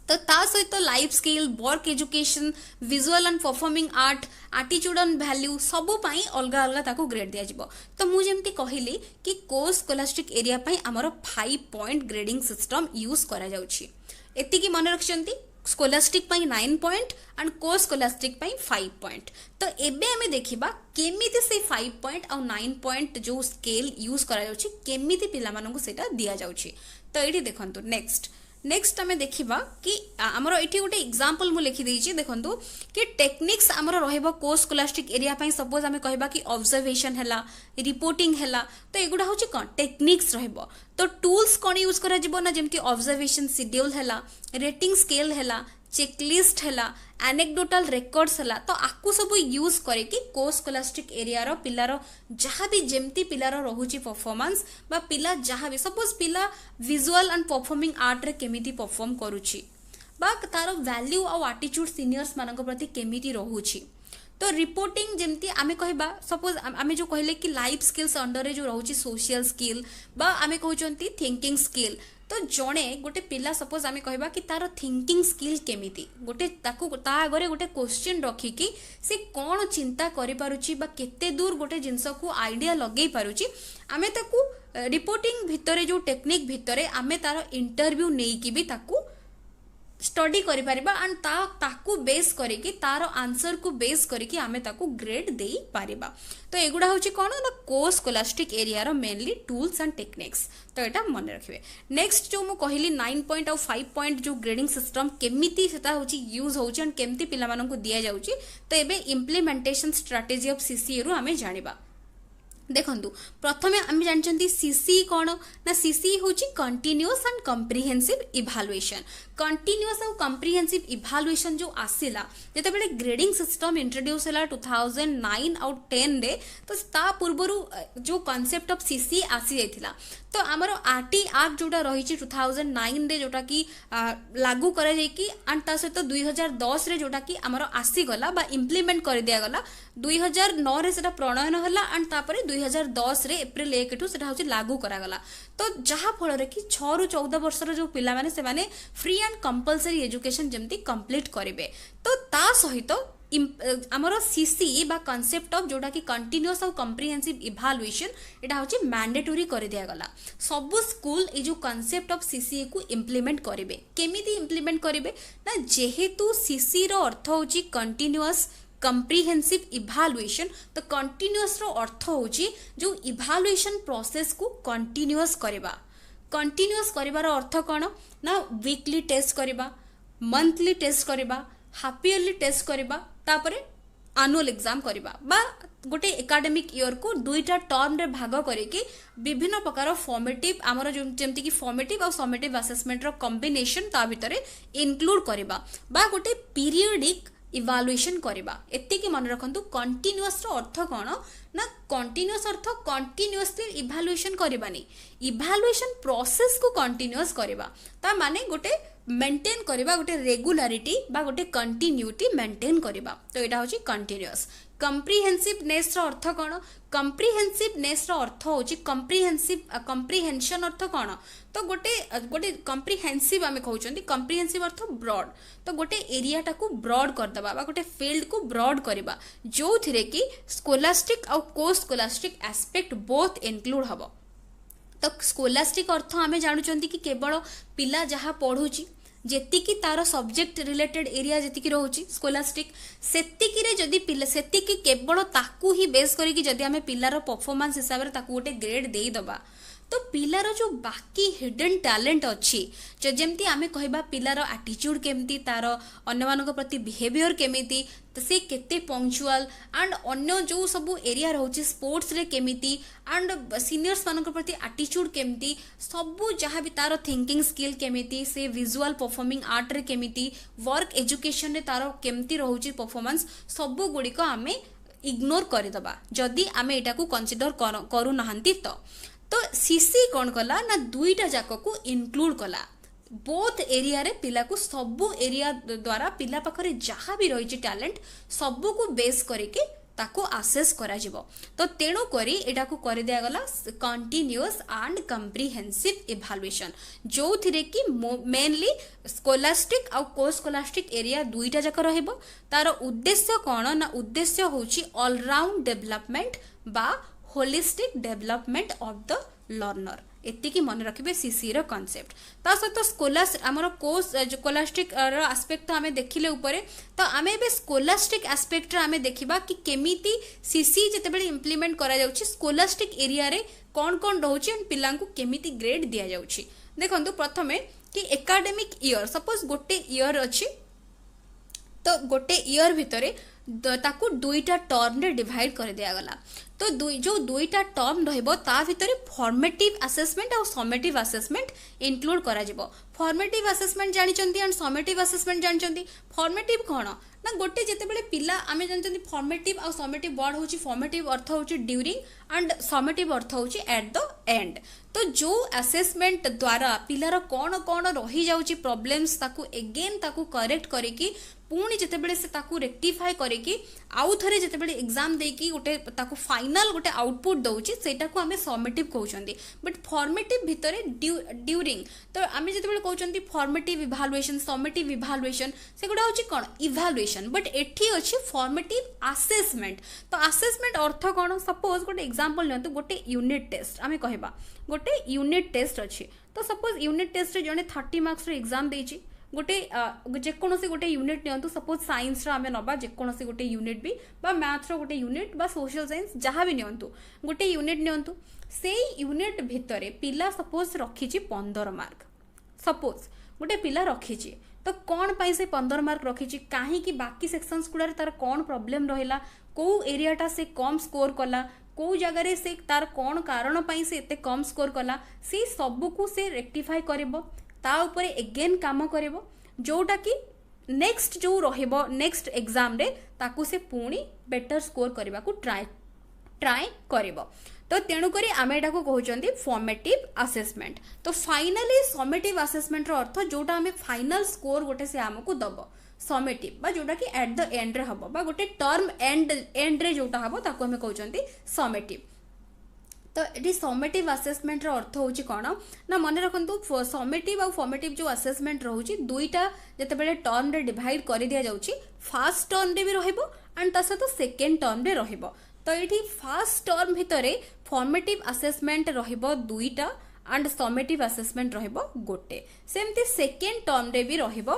तो ता सहित life skill work education visual and performing art attitude and value सबु पाई अलग अलग ताकू ग्रेड दिया जिवो तो मु जेमती कहिली कि को स्कोलास्टिक एरिया पाई हमर 5 पॉइंट ग्रेडिंग सिस्टम यूज करा जाउची एतिकी मन रखचंती स्कोलास्टिक पाई 9 पॉइंट एंड को स्कोलास्टिक पाई 5 पॉइंट तो एबे हमें देखिबा केमिति से 5 पॉइंट और 9 पॉइंट जो स्केल यूज करा जाउची केमिति पिला मानन को सेटा दिया जाउची तो एठी देखंतु नेक्स्ट हमें देखिबा कि हमरो एठी गोटे एग्जांपल मु लिखि देछि देखंतु कि टेक्निक्स हमरो रहइबो को स्कोलास्टिक एरिया पई सपोज हमें कहबा कि ऑब्जर्वेशन हैला रिपोर्टिंग हैला तो एगुडा होछि कोन टेक्निक्स रहइबो तो टूल्स कोन यूज करा जिवो ना जेमति ऑब्जर्वेशन शेड्यूल हैला रेटिंग स्केल हैला चेकलिस्ट हैला एनेक्डोटल रिकॉर्ड्स हैला तो आकु सब यूज करे कि को स्कोलास्टिक एरिया रो पिलार जहाँ भी जेमती पिलार रहुची परफॉर्मेंस बा पिला जहाँ भी सपोज पिला विजुअल एंड परफॉर्मिंग आर्ट रे केमिति परफॉर्म करूची बा तार वैल्यू और एटीट्यूड सीनियर्स मानक प्रति केमिति रहुची तो रिपोर्टिंग जेमती आमे कहबा सपोज आमे जो कहले कि लाइफ स्किल्स अंडर रे जो रहुची सोशल स्किल बा आमे कहउचंती थिंकिंग स्किल तो जड़े गोटे पिला सपोज आम कहवा कि तार थिंकिंग स्किल केमिति गोटे ता आगे गोटे क्वेश्चन रखिकी से कौन चिंता करिपारुची बा केते दूर गोटे जिनस को आइडिया लगे पारुची आमे ताकू रिपोर्टिंग भितरे जो टेक्निक भितरे आमे तार इंटरव्यू नेकी भी ताकू स्टडी करि परिबा एंड ताकू बेस करिकी तार आंसर को बेस करिकी आमे ताकू ग्रेड देई परिबा। तो एगुडा होची कोन ना को स्कोलास्टिक एरिया रो मेनली टूल्स एंड टेक्निक्स। तो एटा मन रखिबे। नेक्स्ट जो मु कहली 9 पॉइंट और 5 पॉइंट जो ग्रेडिंग सिस्टम केमिति सेता होची यूज होची एंड केमिति पिला मानन को दिया जाउची। तो एबे इम्प्लीमेंटेशन स्ट्रेटजी ऑफ सीसी रो आमे जानिबा। देखंतु प्रथमे आम जानते सीसी कौन ना सीसी हूँ continuous and comprehensive evaluation. Continuous और कम्प्रिहेंसिव इभालुएशन जो आसिला जेते बेले ग्रेडिंग सिस्टम इंट्रोड्यूस होला 2009 और 10 रे तो ता पूर्वरु जो कांसेप्ट ऑफ सीसी आसी जाइथिला। तो आमर आरटी एक्ट जोटा रही 2009 रे जोटा कि लागू करा जाय कि एंड ता सहित 2010 रे जोटा कि आमर आसी गला बा इम्प्लीमेंट कर दिया गला 2009 रे सेटा प्रणयन होला एंड तापरे 2010 रे एप्रिल 1 ठू सेटा होची लागू करा गला। तो जहा फल रे कि 6 रु 14 वर्षर जो पिला माने से माने फ्री एंड कंपलसरी एजुकेशन जमती कंप्लीट करिवे। तो ता सहित आमर सीसी बा कांसेप्ट ऑफ जोटा कि कंटिन्यूअस और कम्प्रिहेंसिव इभालुएशन एटा होची मैंडेटरी कर दिया गला। सब स्कूल ए जो कांसेप्ट ऑफ सीसी को इम्प्लीमेंट करिवे। केमिति इम्प्लीमेंट करिवे ना जेहेतु सीसी रो अर्थ होची कंटिन्यूअस कम्प्रिहेंसिव इभालुएशन। तो कंटिन्यूअस रो अर्थ होची जो इभालुएशन प्रोसेस को कंटिन्यूअस करबा। कंटिन्यूअस करिवार अर्थ कौन ना वीकली टेस्ट करबा, मंथली टेस्ट करबा, हाफ ईयरली टेस्ट करबा, तापरे एनुअल एग्जाम करबा बा गोटे एकाडेमिक ईयर को दुईटा टर्म रे भाग करके विभिन्न प्रकार फॉर्मेटिव आमर जेमती कि फॉर्मेटिव और समेटिव असेसमेंट रो कॉम्बिनेशन ता भितरे इंक्लूड करबा बा गोटे पीरियडिक इवालुएशन करबा। एतिकी मन रखंतु कंटिन्यूअस रो अर्थ कौन ना कंटिन्यूअस अर्थ कंटिन्यूअसली इवालुएशन करबानी इवालुएशन प्रोसेस को कंटिन्यूअस करबा ता माने गोटे मेंटेन करबा गोटे रेगुलारिटी बा गोटे कंटिन्यूटी मेंटेन करबा। तो एटा होची कंटिन्यूअस। कम्प्रिहेंसिवनेस रो अर्थ कौन कम्प्रिहेंसिवनेस रो अर्थ होची कम्प्रिहेंशन अर्थ कौन तो गोटे कम्प्रिहेंसिव आमे कहउचंती कम्प्रिहेंसिव अर्थ ब्रॉड। तो गोटे एरिया टाकू ब्रॉड कर दबा बा गोटे फील्ड को ब्रॉड करबा जो थिरे कि स्कोलास्टिक और को स्कोलास्टिक एस्पेक्ट बोथ इंक्लूड हबो। तो स्कोलास्टिक अर्थ आमे जानुचंती कि केवल पिला जहा पढुची जेतिकी तार सब्जेक्ट रिलेटेड एरिया जेतिकी रोची स्कोलास्टिक सेतिकी रे जदी पिला सेतिकी केवल ताकू ही बेस करिकी जदी आमे पिलार परफॉर्मेंस हिसाब रे ताकू गोटे ग्रेड देई दबा तो पिलार जो बाकी हिडन टैलेंट अच्छी जो जमती आमे कहबा पिलार एटीट्यूड केमती तार अन्य मानक प्रति बिहेवियर केमिति तो से केते पंक्चुअल एंड अन्य जो सब एरिया रोची स्पोर्ट्स रे केमिति एंड सीनियर्स मानक प्रति एटीट्यूड केमिति सबु जहाँ भी तार थिंकिंग स्किल केमिति से विजुअल परफॉर्मिंग आर्ट रे केमिति वर्क एजुकेशन रे तार केमिति रोची परफॉर्मेंस सबु गुडी को आमे इग्नोर करदबा जदि आमे एटा को कंसीडर करू नाहंती। तो सीसी कौन कला ना दुईटा जाक को इनक्लूड कला बोथ एरिया रे पिला को सबु एरिया द्वारा पिला पाखरे जहाँ भी रही टैलेंट सबु को बेस करके ताको आसेस करा जिवो। तो तेणु करी एटा को कर दिया गला कंटिन्यूअस एंड कम्प्रिहेंसिव इभालुएशन जो थिरे कि मेनली स्कोलास्टिक और को स्कोलास्टिक एरिया दुईटा जाक रहइबो। तार उद्देश्य कौन ना उद्देश्य होची ऑलराउंड डेवलपमेंट बा holistic development of the learner. एतिकी मन रखिबे सीसी रो कांसेप्ट। ता सहित स्कोलास हमर कोर्स स्कोलास्टिक रो एस्पेक्ट तो हमें देखिले ऊपरे तो आमे बे स्कोलास्टिक एस्पेक्ट रे हमें देखिबा कि केमिति सीसी जते बेले इंप्लीमेंट करा जाउची स्कोलास्टिक एरिया रे कोन कोन रहउची एंड पिलां को केमिति ग्रेड दिया जाउची। देखंतु प्रथमे कि एकेडमिक ईयर सपोज गोटे ईयर अछि तो गोटे ईयर भितरे ताकू दुईटा टर्म रे डिवाइड कर दिया गला। तो जो दुईटा टर्म रहइबो ता भितरे फॉर्मेटिव असेसमेंट और समेटिव असेसमेंट इंक्लूड करा जिवो। फॉर्मेटिव असेसमेंट जानिचंती एंड समेटिव असेसमेंट जानिचंती। फॉर्मेटिव कोन ना गोटे जेते बेले पिला आमे जानचंती फॉर्मेटिव और समेटिव वर्ड होची फॉर्मेटिव अर्थ होची ड्यूरिंग एंड समेटिव अर्थ होची एट द एंड। तो जो असेसमेंट द्वारा पिलार कौन कौन रही जाउची प्रॉब्लम्स ताकू एगेन ताकू करेक्ट करिकी पुणी जेते बेले से ताकू रेक्टिफाई करिकी आउ थरे जेते बेले एग्जाम देकी गोटे ताकू फाइनल फाइनल गोटे आउटपुट दउची सेटा को आमे समेटिव कहउचंदी बट फॉर्मेटिव भितरे ड्यूरिंग तो आमे जते बेले कहउचंदी फॉर्मेटिव इवैल्यूएशन समेटिव इवैल्यूएशन से गुडा होची कोन इवैल्यूएशन बट एठी अछि फॉर्मेटिव असेसमेंट तो असेसमेंट अर्थ कोन सपोज गोटे एग्जांपल लेंतु गोटे यूनिट टेस्ट आमे कहबा गोटे यूनिट टेस्ट अछि तो सपोज यूनिट टेस्ट रे जने 30 मार्क्स रे एग्जाम देछि गोटे जेकोसी गोटे यूनिट नियंतु सपोज साइंस रा आमे नबा जेकोसी गोटे यूनिट भी बा मैथ रो गोटे यूनिट बा सोशल साइंस जहाँ भी नियंतु गोटे यूनिट नियंतु से यूनिट भितरे पिला सपोज रखिछि 15 मार्क सपोज गोटे पिला रखिछि तो कौन पाई से 15 मार्क रखिछि काहे कि बाकी सेक्शंस गुडारे तार कौन प्रॉब्लम रहिला को एरियाटा से कम स्कोर कला को जगह रे से तार कौन कारण पाई से एते कम स्कोर कला से सब को से रेक्टिफाई करबो ता ऊपर एगेन काम करिवो जोटा कि नेक्स्ट जो रहिबो नेक्स्ट एग्जाम रे ताकू से पुणी बेटर स्कोर करबा को ट्राई करिवो तो तेणु करी आमे एटा को कहउचंदी फॉर्मेटिव असेसमेंट तो फाइनली समेटिव असेसमेंट रो अर्थ जोटा आमे फाइनल स्कोर गोटे से हमकु दबो समेटिव बा जोटा कि एट द एंड रे हबो बा गोटे टर्म एंड रे जोटा हबो ताकू हमें कहउचंदी समेटिव तो ये समेटिव असेसमेंट रो अर्थ होची कोन ना मन रखंतु समेटिव और फॉर्मेटिव जो असेसमेंट रहउची दुईटा जते बेले टर्म रे डिवाइड कर दिया जाउची फर्स्ट टर्म रे भी रहइबो एंड तसे तो सेकंड टर्म रे रहइबो तो एठी फर्स्ट टर्म भितरे फॉर्मेटिव असेसमेंट रहइबो दुईटा एंड समेटिव असेसमेंट रहइबो गोटे सेमती सेकंड टर्म रे भी रहइबो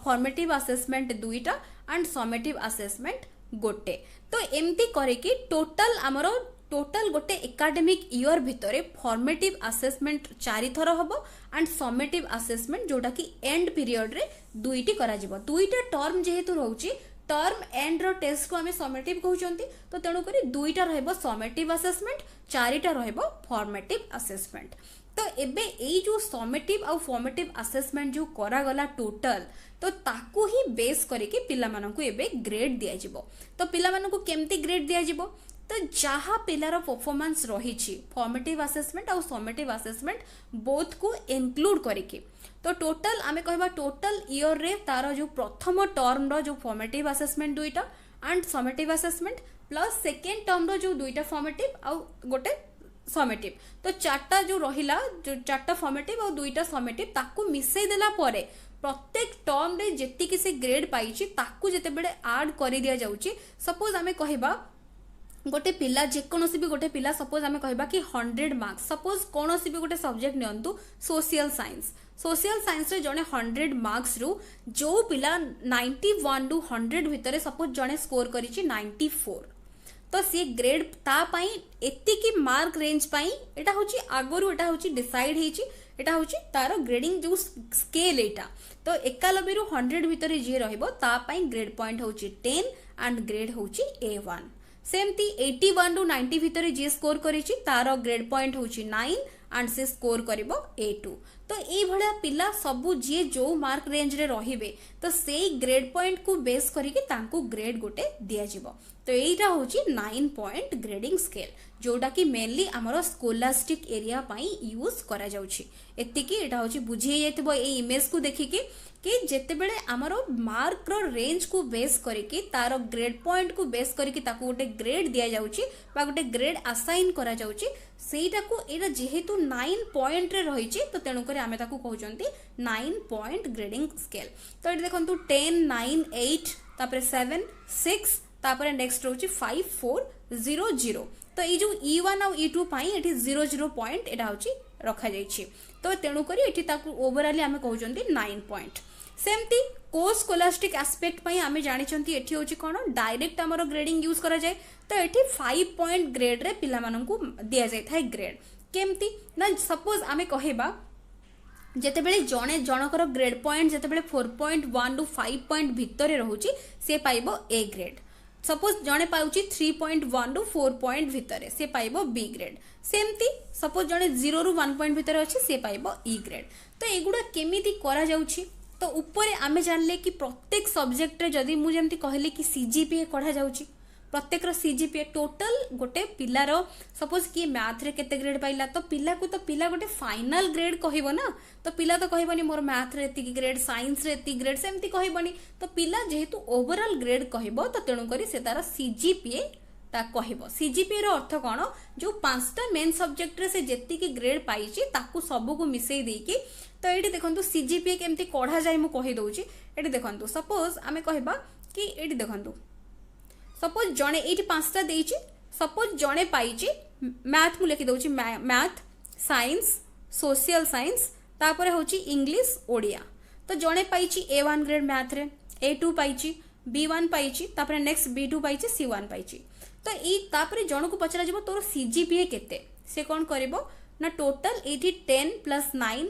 फॉर्मेटिव असेसमेंट दुईटा एंड समेटिव असेसमेंट गोटे तो एमती करे कि टोटल हमरो टोटल गोटे एकाडेमिक ईयर भितरे फॉर्मेटिव असेसमेंट 4 थर हबो एंड समेटिव असेसमेंट जोटा कि एंड पीरियड रे दुईटी करा जिवो दुईटा टर्म जेहेतु रहउची टर्म एंड रो टेस्ट को हमें समेटिव कहउचंती तो तेणु करी दुईटा रहइबो समेटिव असेसमेंट 4टा रहइबो फॉर्मेटिव असेसमेंट तो एबे एई जो समेटिव और फॉर्मेटिव असेसमेंट जो करा गला टोटल तो ताकू ही बेस करके पिला मानकू एबे ग्रेड दिया जिवो तो पिला मानकू केमती ग्रेड दिया जिवो तो जहाँ पिलार परफॉर्मेंस रही फॉर्मेटिव असेसमेंट और समेटिव असेसमेंट बोथ को इंक्लूड करके तो टोटल आमे कहबा टोटल ईयर रे तार जो प्रथम टर्म रो जो फॉर्मेटिव असेसमेंट दुईटा and summative assessment plus second term रो जो दुईटा फॉर्मेटिव और गोटे समेटिव तो चारटा जो रहिला जो चारटा फॉर्मेटिव और दुईटा समेटिव ताकू मिसई देला परे प्रत्येक टर्म रे जेतिकी से ग्रेड पाइछि ताकू जेते बेले ऐड करि दिया जाउछि सपोज आमे कहबा गोटे पिला जेकोसी भी गोटे पिला सपोज आमे कहबा कि 100 मार्क्स सपोज कोनोसी भी गोटे सब्जेक्ट नियंतु सोशल साइंस रे जने 100 मार्क्स रु जो पिला 91 टू 100 भितरे सपोज जने स्कोर करिछि 94 तो सी ग्रेड ता पई एतिकी मार्क रेंज पई एटा होची आगरु एटा होची डिसाइड हेची एटा होची तारो ग्रेडिंग जो स्केल एटा तो 91 रु 100 भितरे जे रहइबो ता पई ग्रेड पॉइंट होची 10 एंड ग्रेड होची A1 सेमती 81 टू 90 भितरे जे स्कोर करिछि तारो ग्रेड पॉइंट होची 9 एंड से स्कोर करिवो A2 तो ए भलिया पिला सबु जे जो मार्क रेंज रे रहिबे तो सेई ग्रेड पॉइंट को बेस करिके तांको ग्रेड गोटे दिया जिवो तो एटा होची 9 पॉइंट ग्रेडिंग स्केल जोटा कि मेनली हमरो स्कोलास्टिक एरिया पाई यूज करा जाउछि एतिकी एटा होची बुझी जायतबो ए इमेज को देखिके कि जेते बेले हमरो मार्क रो रेंज को बेस करिके तारो ग्रेड पॉइंट को बेस करिके ताको गोटे ग्रेड दिया जाउछि बा गोटे ग्रेड असाइन करा जाउछि सेटा को एटा जेहेतु 9 पॉइंट रे रहिछि तो तेनु करे आमे ताको कहउचंती 9 पॉइंट ग्रेडिंग स्केल तो एटा देखंतु 10 9 8 तापर 7 6 तापर नेक्स्ट रोची 5 4 0 0 तो ये जो E1 और E2 पाई एठी 0 0 पॉइंट एटा होची रखा जाइछि तो तेणु करी एठी ताकू ओवरऑल आमे कहउचंती 9 पॉइंट सेमती को स्कोलास्टिक एस्पेक्ट पाई आमे जानिचंती एठी होची कोन डायरेक्ट हमरो ग्रेडिंग यूज करा जाय तो एठी 5 पॉइंट ग्रेड रे पिला माननकू दिया जाय थाय ग्रेड केमती ना सपोज आमे कहिबा जेते बेले जणे जनकर ग्रेड पॉइंट जेते बेले 4.1 टू 5 पॉइंट भितरे रहउची से पाइबो A ग्रेड सपोज जणे पाउची 3.1 टू 4 पॉइंट भितरे से पाइबो B ग्रेड सेमती सपोज जणे 0 रु 1 पॉइंट भितरे अछि से पाइबो E ग्रेड तो एगुडा केमिति करा जाउची तो ऊपर आमे जानले कि प्रत्येक सब्जेक्ट रे जदी मु जेमति कहले कि CGPA कढा जाउची प्रत्येक रो CGPA टोटल गोटे पिलार सपोज कि मैथ रे केते ग्रेड पाइला तो पिला गोटे फाइनल ग्रेड कहइबो ना तो पिला तो कहइबनी मोर मैथ रे एति ग्रेड साइंस रे एति ग्रेड सेमति कहइबनी तो पिला जेहेतु ओवरऑल ग्रेड कहइबो तो तेणु करी से तार CGPA कहब सीजीपीए रो अर्थ कौन जो 5टा मेन सब्जेक्ट रे से जेति की ग्रेड पाइछि ताकू सब को मिसई देकी तो ये देखो सीजीपीए केमती कढ़ा जाए मुझे कही दउछि ये देखो सपोज आमे कहबा कि ये देखो सपोज जड़े ये 5टा देइछि सपोज जड़े पाइछि मैथ मु लिखि दउछि मैथ साइंस सोशल साइंस तापर होछि इंग्लिश ओडिया तो जड़े पाइछि A1 ग्रेड मैथ रे A2 पाइछि B1 पाइछि तापर नेक्स्ट B2 पाइछि C1 पाइछि तो ई तापर जण को पचरा जब तोर सीजीपीए केते से कौन करिवो ना टोटल एठी 10 + 9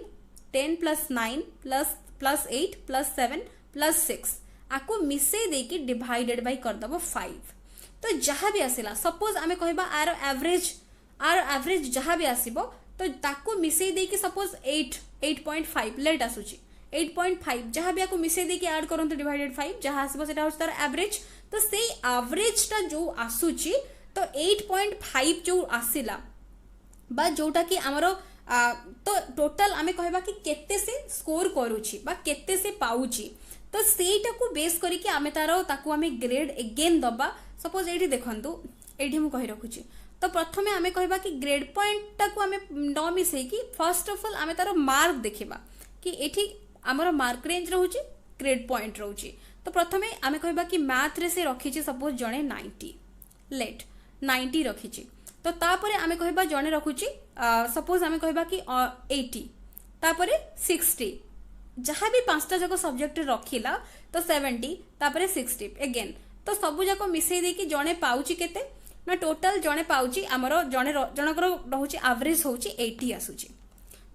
10 + 9 + 8 + 7 + 6 आको मिसे देकी डिवाइडेड बाय कर दबो 5 तो जहाँ भी आसिला सपोज आमे कहबा आर एवरेज जहाँ भी आसीबो तो ताको मिसे देकी सपोज 8.5 लेट आसुची 8.5 जहाँ भी आपको मिसे देकी ऐड करंतु डिवाइडेड 5 जहाँ आसीबो सेटा होछ तार एवरेज तो से एवरेज टा जो आसुची तो 8.5 जो आसिला बा जोटा कि हमरो तो टोटल आमे कहबा कि केते से स्कोर करूची बा केते से पाउची तो सेटा को बेस करी कि आमे तारो ताको आमे ग्रेड अगेन दबा सपोज एठी देखंतु एठी मु कहि रखुची तो प्रथमे आमे कहबा कि ग्रेड पॉइंट टा को आमे न मिसे कि फर्स्ट ऑफ ऑल आमे तारो मार्क देखिबा कि एठी हमरो मार्क रेंज रहूची ग्रेड पॉइंट रहूची तो प्रथमे आमे कहबा कि मैथ रे से रखिची सपोज जणे 90 लेट 90 रखिची तो तापरे आमे कहबा जणे रखुची सपोज आमे कहबा कि 80 तापरे 60 जहाँ भी 5टा जाक सब्जेक्ट रखिला तो 70 तापरे 60 अगेन तो सबु जाक मिसई देकी जणे पाउची केते ना टोटल जणे पाउची हमरो जणे जनकर रहउची एवरेज होउची 80 आसुची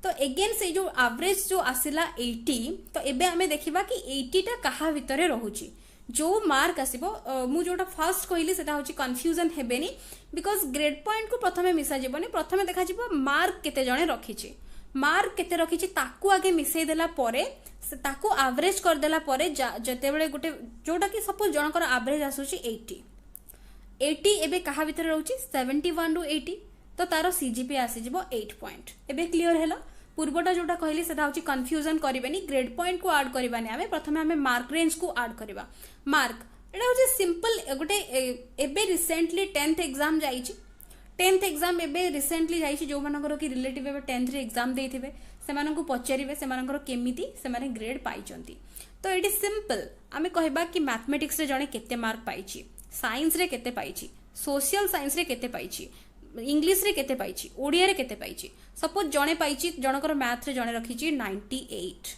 तो अगेन से जो एवरेज जो आसिला 80 तो एबे हमें देखिबा कि 80 टा कहा भितरे रहउची जो मार्क आसीबो मु जोटा फर्स्ट कहली सेटा होची कंफ्यूजन हेबेनी बिकॉज ग्रेड पॉइंट को प्रथमे मिसा जिवोनी प्रथमे देखा जिवो मार्क केते जणे रखिची मार्क केते रखिची ताकू आगे मिसई देला परे से ताकू एवरेज कर देला परे जते बेले गुटे जोटा कि सपोज जनकर एवरेज आसुची 80 एबे कहा भितर रहउची 71 टू 80 तो तारो सीजीपीए आसी जिवो 8 पॉइंट एबे क्लियर हेला पूर्वटा जोटा कहली सेटा होची कंफ्यूजन करिवेनी ग्रेड पॉइंट को ऐड करबानी आमे प्रथमे आमे मार्क रेंज को ऐड करबा मार्क एटा होची सिंपल गुटे एबे रिसेंटली 10th एग्जाम जाईची 10th एग्जाम एबे रिसेंटली जाईची जो मानकर कि रिलेटिव एबे 10th रे एग्जाम देथिबे सेमानंकु पचारिबे सेमानकर केमिति सेमाने ग्रेड पाइचंती तो एटी सिंपल आमे कहबा कि मैथमेटिक्स रे जणे केते मार्क पाइची साइंस रे केते पाइची सोशल साइंस रे केते पाइची इंग्लिश रे केते पाइची ओडिया रे केते पाइची सपोज जणे पाइची जनकर मैथ रे जणे रखिची 98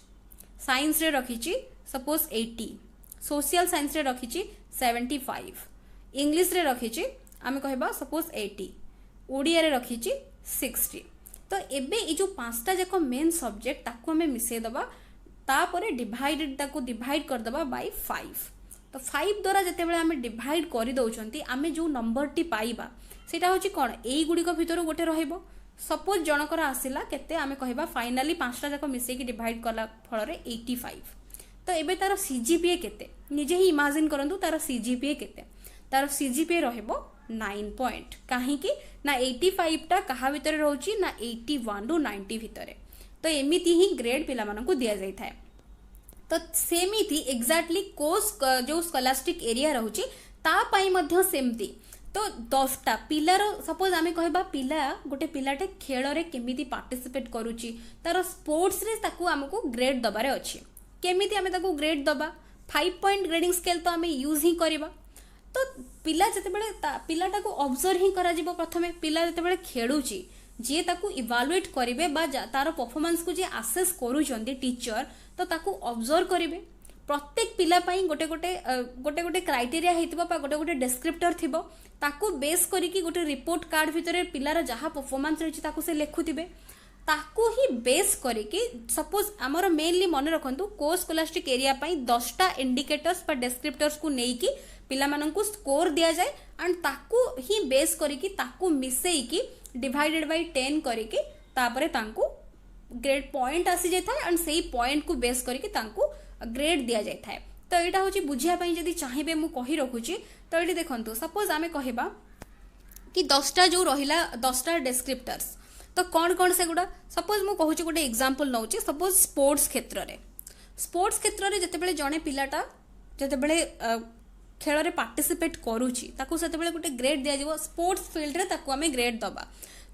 साइंस रे रखिची सपोज 80 सोशल साइंस रे रखिची 75 इंग्लिश रे रखिची आमे कहबा सपोज 80 ओडिया रे रखिची 60 तो एबे ई जो 5टा जाक मेन सब्जेक्ट ताको हमें मिसे दबा तापरे डिवाइडेड ताको डिवाइड कर दबा बाय 5 तो 5 द्वारा जते बेले हमें डिवाइड करि दउचंती हमें जो नंबर टी पाइबा सेटा होची कोन एई गुडी को भितर गोटे रहइबो सपोज जनकर आसिला केते आमे कहबा फाइनली 5टा जाक मिसे की डिवाइड करला फल रे 85 तो एबे तार सीजीपीए केते निजे ही इमेजिन करंतु तार सीजीपीए केते तार सीजीपीए रहइबो 9 पॉइंट काहे कि ना 85 टा कहा भितर रहउची ना 81 टू 90 भितर तो एमिति ही ग्रेड पिला मानन को दिया जाय थाए तो सेमिति एग्जैक्टली कोर्स जो स्कॉलास्टिक एरिया रहउची ता पई मध्य सेमती तो 10टा पिलार सपोज आमे कहबा पिला गोटे पिलाटे खेल रे केमिति पार्टिसिपेट करूची तार स्पोर्ट्स रे ताकू हमको ग्रेड दबारे अछि केमिति आमे ताकू ग्रेड दबा 5 पॉइंट ग्रेडिंग स्केल तो आमे यूज ही करबा तो पिला जते बेले पिलाटा को ऑब्जर्व ही करा जिवो प्रथमे पिला जते बेले खेलुची जे ताकू इवैल्यूएट करिवे बा तार परफॉर्मेंस को जे असेस करूचंती टीचर तो ताकू ऑब्जर्व करिवे प्रत्येक पिला पाई गोटे गोटे क्राइटेरिया हेतिबो बा गोटे गोटे डिस्क्रिप्टर थिबो ताकू बेस करी कि गोटे रिपोर्ट कार्ड भितरे पिलार जहा परफॉर्मेंस रहिछि ताकू से लेखुथिबे ताकू ही बेस करी कि सपोज हमर मेनली मन रखंतु कोर्स स्कॉलास्टिक एरिया पाई 10टा इंडिकेटर्स बा डिस्क्रिप्टर्स को नेई कि पिला माननकु स्कोर दिया जाए एंड ताकू ही बेस करी कि ताकू मिसेई कि डिवाइडेड बाय 10 करी कि तापरे तांकू ग्रेड पॉइंट आसी जाय था एंड सेही पॉइंट को बेस करी कि तांकू ग्रेड दिया जाय था तो एटा होची बुझिया पई जदी चाहिबे मु कहि रखुची तो एटी देखंतु सपोज आमे कहिबा कि 10टा जो रहिला 10टा डिस्क्रिप्टर्स तो कौन कौन से गुडा सपोज मु कहूची गोटे एग्जांपल नउची सपोज स्पोर्ट्स क्षेत्र रे जते बेले जणे पिलाटा जते बेले खेल रे पार्टिसिपेट करूची ताकू सेतेबेले गोटे ग्रेड दिया जिवो स्पोर्ट्स फील्ड रे ताकू आमे ग्रेड दबा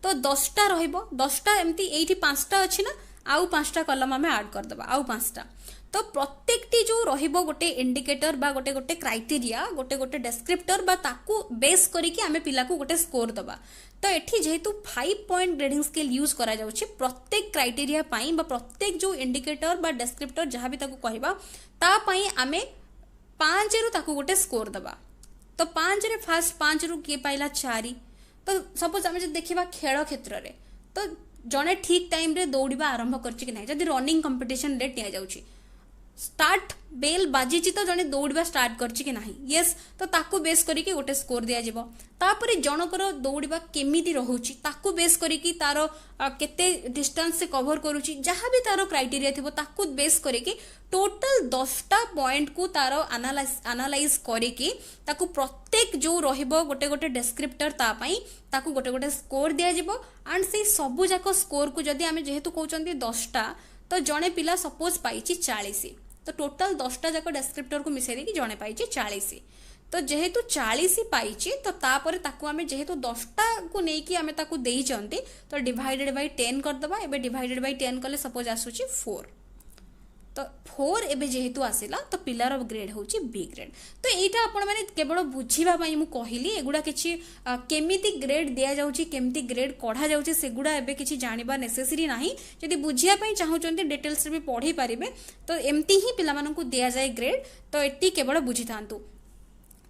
तो 10टा रहिबो 10टा एमती एठी 5टा अछि ना आउ 5टा कलम आमे ऐड कर दबा आउ 5टा तो प्रत्येकटी जो रहिबो गोटे इंडिकेटर बा गोटे गोटे क्राइटेरिया गोटे गोटे डेस्क्रिप्टर बा ताकू बेस करिकि आमे पिला को गोटे स्कोर दबा तो एठी जेहेतु 5 पॉइंट ग्रेडिंग स्केल यूज करा जाउछि प्रत्येक क्राइटेरिया पाई बा प्रत्येक जो इंडिकेटर बा डेस्क्रिप्टर जहां भी ताकू कहबा ता पाई आमे 5 रु ताकू गोटे स्कोर दबा तो 5 रे फास्ट 5 रु के पाइला 4 तो सपोज आमे जे देखिबा खेल क्षेत्र रे तो जने ठीक टाइम रे दौड़िबा आरंभ करछि कि नै जदि रनिंग कंपटीशन रे टिया जाउछि स्टार्ट बेल बाजी तो जने दौड़वा स्टार्ट करछि कि नाही यस तो ताकू बेस करिकि गोटे स्कोर दिया जिवो तापरे जनकर दौड़वा केमिति रहउछि ताकू बेस करिकि तारो केते डिस्टेंस से कवर करूछि जहां भी तारो क्राइटेरिया थिबो ताकू बेस करिकि टोटल 10टा पॉइंट को तारो एनालाइज करिकि ताकू प्रत्येक जो रहइबो गोटे गोटे डिस्क्रिप्टर ता पई ताकू गोटे गोटे स्कोर दिया जिवो एंड से सबु जाको स्कोर को जदी आमे जेहेतु कहउचंती 10टा तो जने पिला सपोज पाइछि 40 तो टोटल 10टा जाक डेस्क्रिप्टर को मिसाई देकी जने पाइछि 40 तो जेहेतु 40 पाइछि तो तापर ताकू आमे जेहेतु 10टा को नेकी आमे ताकू देई चंती तो डिवाइडेड बाय 10 कर दबा एबे डिवाइडेड बाय 10 कले सपोज आसुछि 4 तो 4 एबे जेहेतु आसिला तो पिलार ग्रेड होची बी ग्रेड तो एटा आपण माने केवल बुझीबा पई मु कहिली एगुडा किछि केमिति ग्रेड दिया जाउची केमिति ग्रेड कढा जाउची सेगुडा एबे किछि जानिबा नेसेसरी नाही जदि बुझिया पई चाहउचंती डिटेल्स रे भी पढी पारिबे तो एम्ति ही पिला मानकु दिया जाय ग्रेड तो एटी केवल बुझिथांतु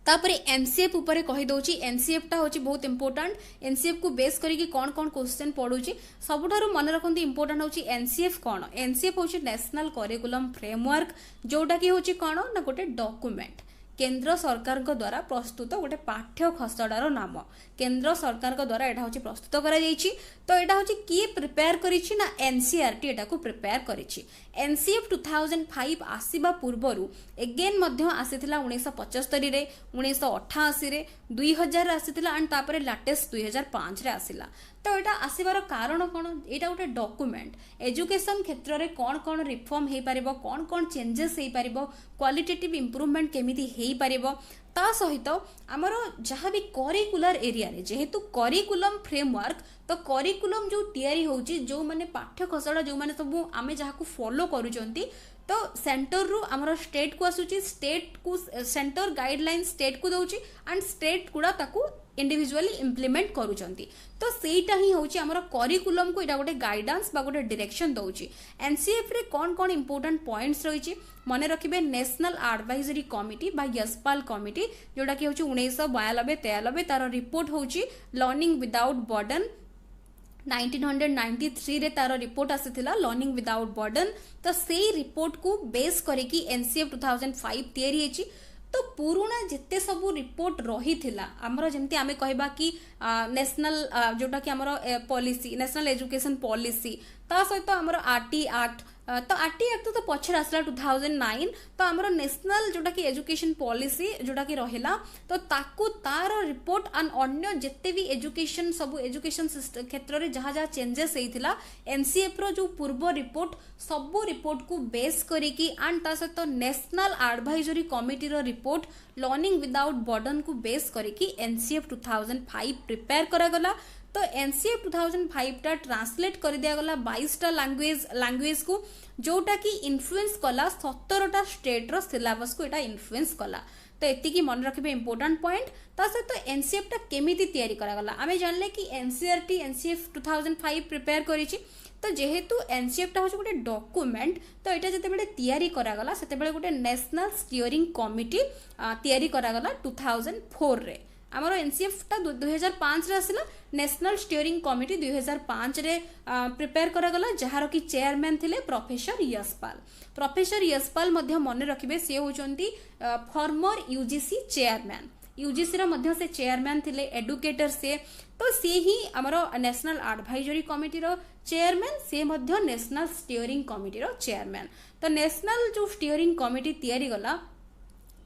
तापरे एनसीएफ ऊपर कहि दउची एनसीएफ टा होची बहुत इंपोर्टेंट एनसीएफ को बेस करिकि कोन कोन क्वेश्चन पढुची सबुठारु मन रखंती इंपोर्टेंट होची एनसीएफ कोन एनसीएफ होची नेशनल करिकुलम फ्रेमवर्क जोटा कि होची कोन ना गोटे डॉक्यूमेंट केंद्र सरकार को द्वारा प्रस्तुत गोटे पाठ्य खसड़ार नाम केंद्र सरकार को द्वारा एटा होची प्रस्तुत करा जाईची तो एटा होची किए प्रिपेयर करिछि ना एनसीईआरटी एटा को प्रिपेयर करिछि एनसीएफ 2005 आसीबा पूर्वरु एगेन मध्य आसीथिला 1975 रे 1988 रे 2000 रे आसीथिला एंड तापरे लेटेस्ट 2005 रे आसीला तो एटा आसीबार कारण कोन एटा गोटे डॉक्यूमेंट एजुकेशन क्षेत्र रे कोन कोन रिफॉर्म हे पारिबो कोन चेंजेस हे पारिबो क्वालिटेटिव इंप्रूवमेंट केमिति हे पारिबो ता सहित आमर जहाँ भी करिकुलर एरिया रे जेहेतु करिकुलम फ्रेमवर्क तो करिकुलम जो तैयारी होची जो माने पाठ्य खसड़ा जो माने सब आमे जहाँ को फॉलो करूचंती तो सेंटर रु आमर स्टेट को आसुची स्टेट को सेंटर गाइडलाइन स्टेट को दउची एंड स्टेट गुडा ताकू इंडिविजुअली इम्प्लीमेंट करूचंती तो सेटा ही होची हमर करिकुलम को एटा गोटे गाइडेंस बा गोटे डायरेक्शन दउची एनसीएफ रे कोन कोन इंपोर्टेंट पॉइंट्स रहिची मने रखिबे नेशनल एडवाइजरी कमिटी बा यशपाल कमिटी जोटा कि होची 1992-93 तार रिपोर्ट होची लर्निंग विदाउट बर्डन 1993 रे तार रिपोर्ट आसीथिला लर्निंग विदाउट बर्डन तो सेही रिपोर्ट को बेस करिकि एनसीएफ 2005 तैयारी हेची तो पुराना जिते सब रिपोर्ट रही थिला हमरो जेमती आमे कहबा कि नेशनल जोटा कि हमरो पॉलिसी नेशनल एजुकेशन पॉलिसी ता सहित हमरो आरटी एक्ट तो आरटी एक्ट तो पछर आसला 2009 तो हमरो नेशनल जोटा कि एजुकेशन पॉलिसी जोटा कि रहिला तो ताकू तार रिपोर्ट एंड अन्य जिते भी एजुकेशन सब एजुकेशन क्षेत्र रे जहाँ जहाँ चेंजेस हेइथिला एनसीएफ रो जो पूर्व रिपोर्ट सब रिपोर्ट को बेस करिकि एंड ता सहित नेशनल एडवाइजरी कमिटी रो रिपोर्ट लर्निंग विदाउट बर्डन को बेस करिकि एनसीएफ 2005 प्रिपेयर करा गला तो एनसीएफ 2005 टा ट्रांसलेट कर दिया गला 22टा लैंग्वेज को जोटा कि इन्फ्लुएंस कला 17टा स्टेट रो सिलेबस को एटा इन्फ्लुएंस कला तो एतिकी मन रखिबे इंपोर्टेंट पॉइंट ता सहित तो एनसीएफ टा केमिति तैयारी करा गला आमे जानले कि एनसीईआरटी एनसीएफ 2005 प्रिपेयर करिछि तो जेहेतु एनसीएफ टा होछ गोटे डॉक्यूमेंट तो एटा जते बेले तैयारी करा गला सेते बेले गोटे नेशनल स्टीयरिंग कमिटी तैयारी करा गला 2004 रे आमर एनसीएफ टा 2005 रे आसिला नेशनल स्टीयरिंग कमिटी 2005 रे प्रिपेयर करा गला जहार कि चेयरमैन थिले प्रोफेसर यशपाल मध्य मन रखिबे से होचंती फॉर्मर यूजीसी चेयरमैन यूजीसी रा मध्य से चेयरमैन थिले एडुकेटर से तो से ही आमर नेशनल एडवाइजरी कमिटी रो चेयरमैन से मध्य नेशनल स्टीयरिंग कमिटी रो चेयरमैन तो नेशनल जो स्टीयरिंग कमिटी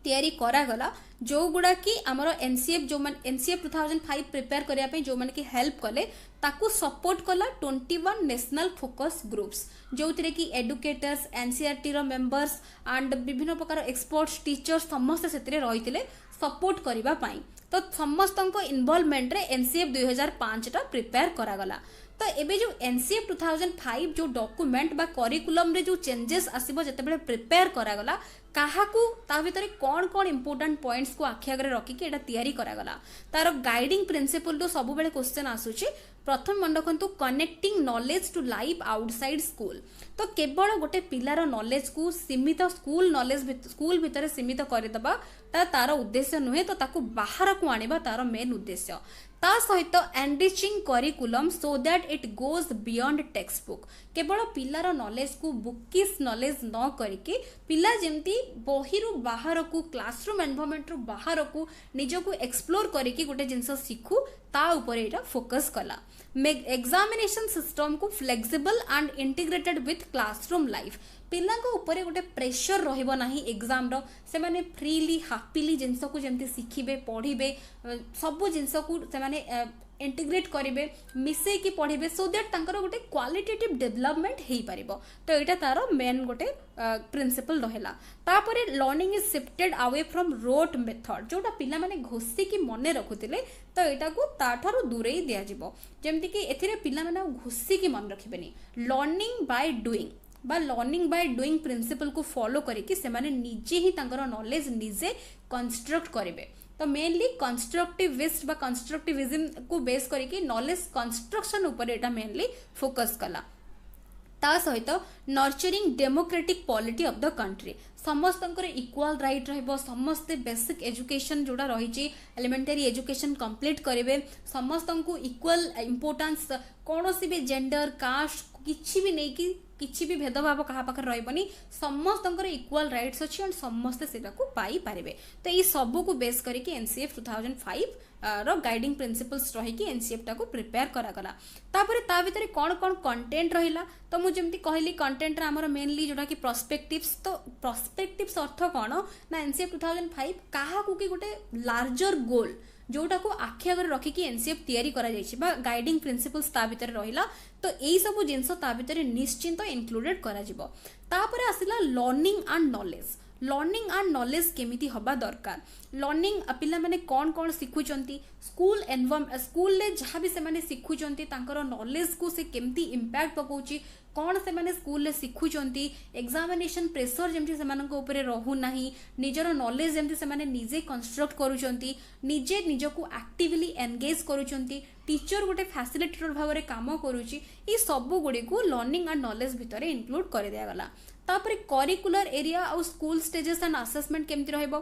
तैयारी करा गला जो गुडा कि आमर एनसीएफ जो मन एनसीएफ 2005 प्रिपेयर करिया पे जो मन कि हेल्प कले ताकू सपोर्ट कला 21 नेशनल फोकस ग्रुप्स जो थिरे कि एडुकेटर्स एनसीईआरटी रो मेंबर्स एंड विभिन्न प्रकार एक्सपर्ट्स टीचर्स समस्त सेतिरे रहितिले सपोर्ट करबा पाई। तो समस्त इनवॉल्वमेंट रे एनसीएफ 2005 टा प्रिपेयर करागला। तो एबे जो एनसीएफ 2005 जो डॉक्यूमेंट बा करिकुलम रे जो चेंजेस आसीबो जतेबेले प्रिपेयर करागला काहाकू ता भितरे कौन कौन इंपोर्टेंट पॉइंट्स को आखि आगे रखिकी एटा तैयारी करागला। तार गाइडिंग प्रिंसिपल तो सब बेले क्वेश्चन आसुची। प्रथम मन रखु connecting knowledge to life outside school. तो केवल गोटे पिलार नॉलेज को सीमित स्कूल नॉलेज स्कूल भितर सीमित करदेबा तार उद्देश्य नुहे। तो ताकू बाहर को आनिबा तार मेन उद्देश्य। ता सहित enriching curriculum so that it goes beyond text book. केवल पिलार नॉलेज को बुकिश नॉलेज न करके पिला जेमती बहिरु बाहर को क्लासरूम एनवायरनमेंट रु बाहर को निजको एक्सप्लोर करके गोटे जिनस शिखु ता ऊपर एटा फोकस कला। एग्जामिनेशन सिस्टम को flexible and integrated with classroom life. पिला ऊपर गोटे प्रेशर रहिबो नाही एग्जाम रो। से माने फ्रीली हैप्पीली जिनस को जेमती शिखिबे पढ़िबे सब जिनस को से माने इंटीग्रेट करेंगे मिसे की पढ़े सो दैट तांकर गोटे क्वालिटेटिव डेवलपमेंट हो पारिबो। तो यहाँ तार मेन गोटे प्रिंसिपल रहा। तापर learning is shifted away from rote method जोटा पिला माने घोषिकी मन रखुले। तो यहाँ को ताठारु दूरे दिज्व जमती कि एथिरे पिला माने घोषिकी मन रखिबेनी। लर्निंग बाय डूइंग बा लर्निंग बाय डूइंग प्रिंसिपल को फॉलो करके से माने निजे ही तांकर नॉलेज निजे कंस्ट्रक्ट करेंगे। तो मेनली कंस्ट्रक्टिविस्ट बा कंस्ट्रक्टिविज्म को बेस करके नॉलेज कंस्ट्रक्शन ऊपर एटा मेनली फोकस कला। ता सहित nurturing democratic polity of the country. समस्त इक्वाल राइट रहिबो। समस्ते बेसिक एजुकेशन जोड़ा रही एलिमेंटरी एजुकेशन कंप्लीट करेंगे। समस्त को इक्वाल इंपोर्टेंस कौन सी भी जेंडर कास्ट किछि भी नहीं कि किछि भी भेदभाव कहा पाखे रहिबनी। समस्त इक्वाल राइट्स अच्छी और समस्ते सेटा को पाई पारिबे। तो ये सब को बेस करके एनसीएफ 2005 रो गाइडिंग प्रिंसिपल्स रही एनसीएफ टा को प्रिपेयर करागला। तापर ता भितर कौन कौन कंटेंट रहिला। तो मुझे जमती कहली कंटेंट आमर मेनली जोटा कि प्रोस्पेक्टिव्स। तो प्रोस्पेक्टिव्स अर्थ कौन ना एनसीएफ 2005 कहा कि गोटे लार्जर गोल जोटा को आखि आगे रखिकी एनसीएफ तैयारी करा जायछि बा गाइडिंग प्रिंसिपल्स ता भितर रहिला। तो एई सब जिंस ता भितर निश्चिंत इंक्लूडेड करा जिवो। तापर आसिला learning and knowledge. Learning and knowledge केमिति हबा दरकार। लर्निंग पिला माने कौन कौन शिखुचंती स्कूल एनवायरनमेंट स्कूल ले जहाँ भी से माने शिखुचंती तांकर नॉलेज को से केमिति इंपैक्ट पकाउची कौन से माने स्कूल ले शिखुचंती एग्जामिनेशन प्रेशर जेमति से मानक ऊपर रहू नाही निजर नॉलेज जेमति से माने निजे कंस्ट्रक्ट करूचंती निजे निजको एक्टिवली एंगेज करूचंती टीचर गोटे फैसिलिटेटर भाव में काम करुची। ये सब गुड़ी को लर्निंग एंड नॉलेज भितर इंक्लूड कर दिया गला। तापर करिकुलर एरिया और स्कूल स्टेजेस एंड असेसमेंट केमती रहइबो।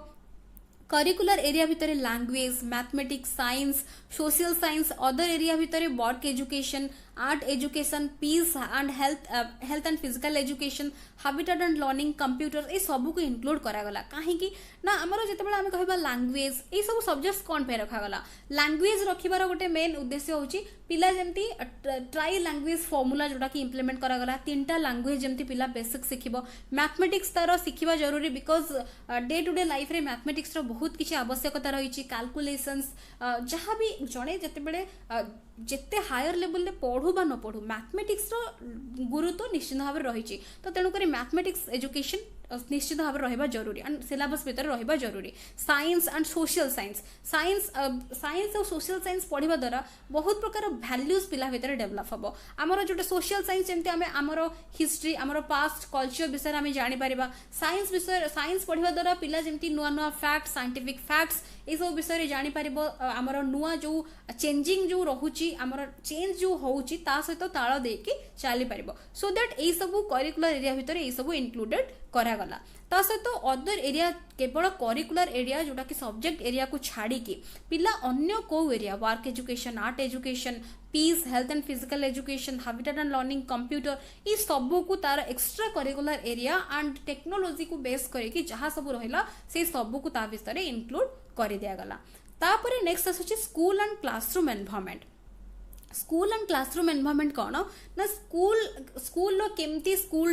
करिकुलर एरिया भितर language mathematics science social science other area भितर work education art education peace and health and physical education habitat and learning computer ये सब को इंक्लूड करागला। कहीं ना आमर जिते आम कह लैंग्वेज ये सब सब्जेक्ट्स कौन पे रखागला। लैंग्वेज रखिबार गोटे मेन उद्देश्य होची पिला जमती ट्राई लैंग्वेज फॉर्मूला जोटा कि इंप्लीमेंट करागला। 3टा लैंग्वेज जमती पिला बेसिक शिखिबो। मैथमेटिक्स तार शिखिबा जरूरी because day to day life रे मैथमेटिक्स रो बहुत किसी आवश्यकता रही। कैलकुलेशंस जहाँ भी जड़े जिते जिते हायर लेवल पढ़ू बा न पढ़ू मैथमेटिक्स रो गुरुत्व निश्चित भाव रही। तो तेणुक मैथमेटिक्स एजुकेशन निश्चित भाव रहा जरूरी एंड सिलेबस भितर रहा जरूरी। Science and social science science और सोशल साइंस पढ़ा द्वारा बहुत प्रकार वैल्यूज पिला भितर डेवलप हम। आमर जो सोशल साइंस जमी आम आमर हिस्ट्री आमर पास्ट कल्चर विषय में जापर। साइंस विषय साइंस पढ़ा द्वारा पिला जमी नुआ नुआ फैक्ट साइंटिफिक फैक्ट्स ये सब विषय जापर। आमर नुआ जो चेंजिंग जो रोची आमर चेंज जो होची ता सहित ताल देकी चली पार। सो दैट ये सब करिकुलर एरिया भितर ये सब इंक्लूडेड करागला। ता सहित अदर एरिया केवल करिकुलर एरिया जोटा कि सब्जेक्ट एरिया को छाड़ी की पिला अन्य को area work education art education peace health and physical education habitat and learning computer ये सब को तार extra curricular area and technology को बेस करके जहाँ सब रहा से सब को ता विषय इंक्लूड कर दिया गला। तापर नेक्स्ट आसुची school and classroom environment. School and classroom environment कौन ना स्कूल केमती स्कूल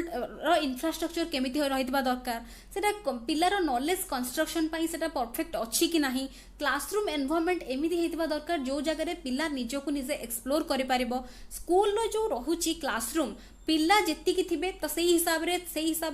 इंफ्रास्ट्रक्चर केमिति रहितबा दरकार सेटा पिलार नॉलेज कंस्ट्रक्शन पाई सेटा परफेक्ट अच्छी कि नहीं। क्लासरूम एनवायरनमेंट एमिति हेतिबा दरकार जो जगह पिला निजको निजे एक्सप्लोर करि पारिबो। स्कूल रो जो रहुची क्लासरूम पिला जेतिकी थिबे तो सही हिसाब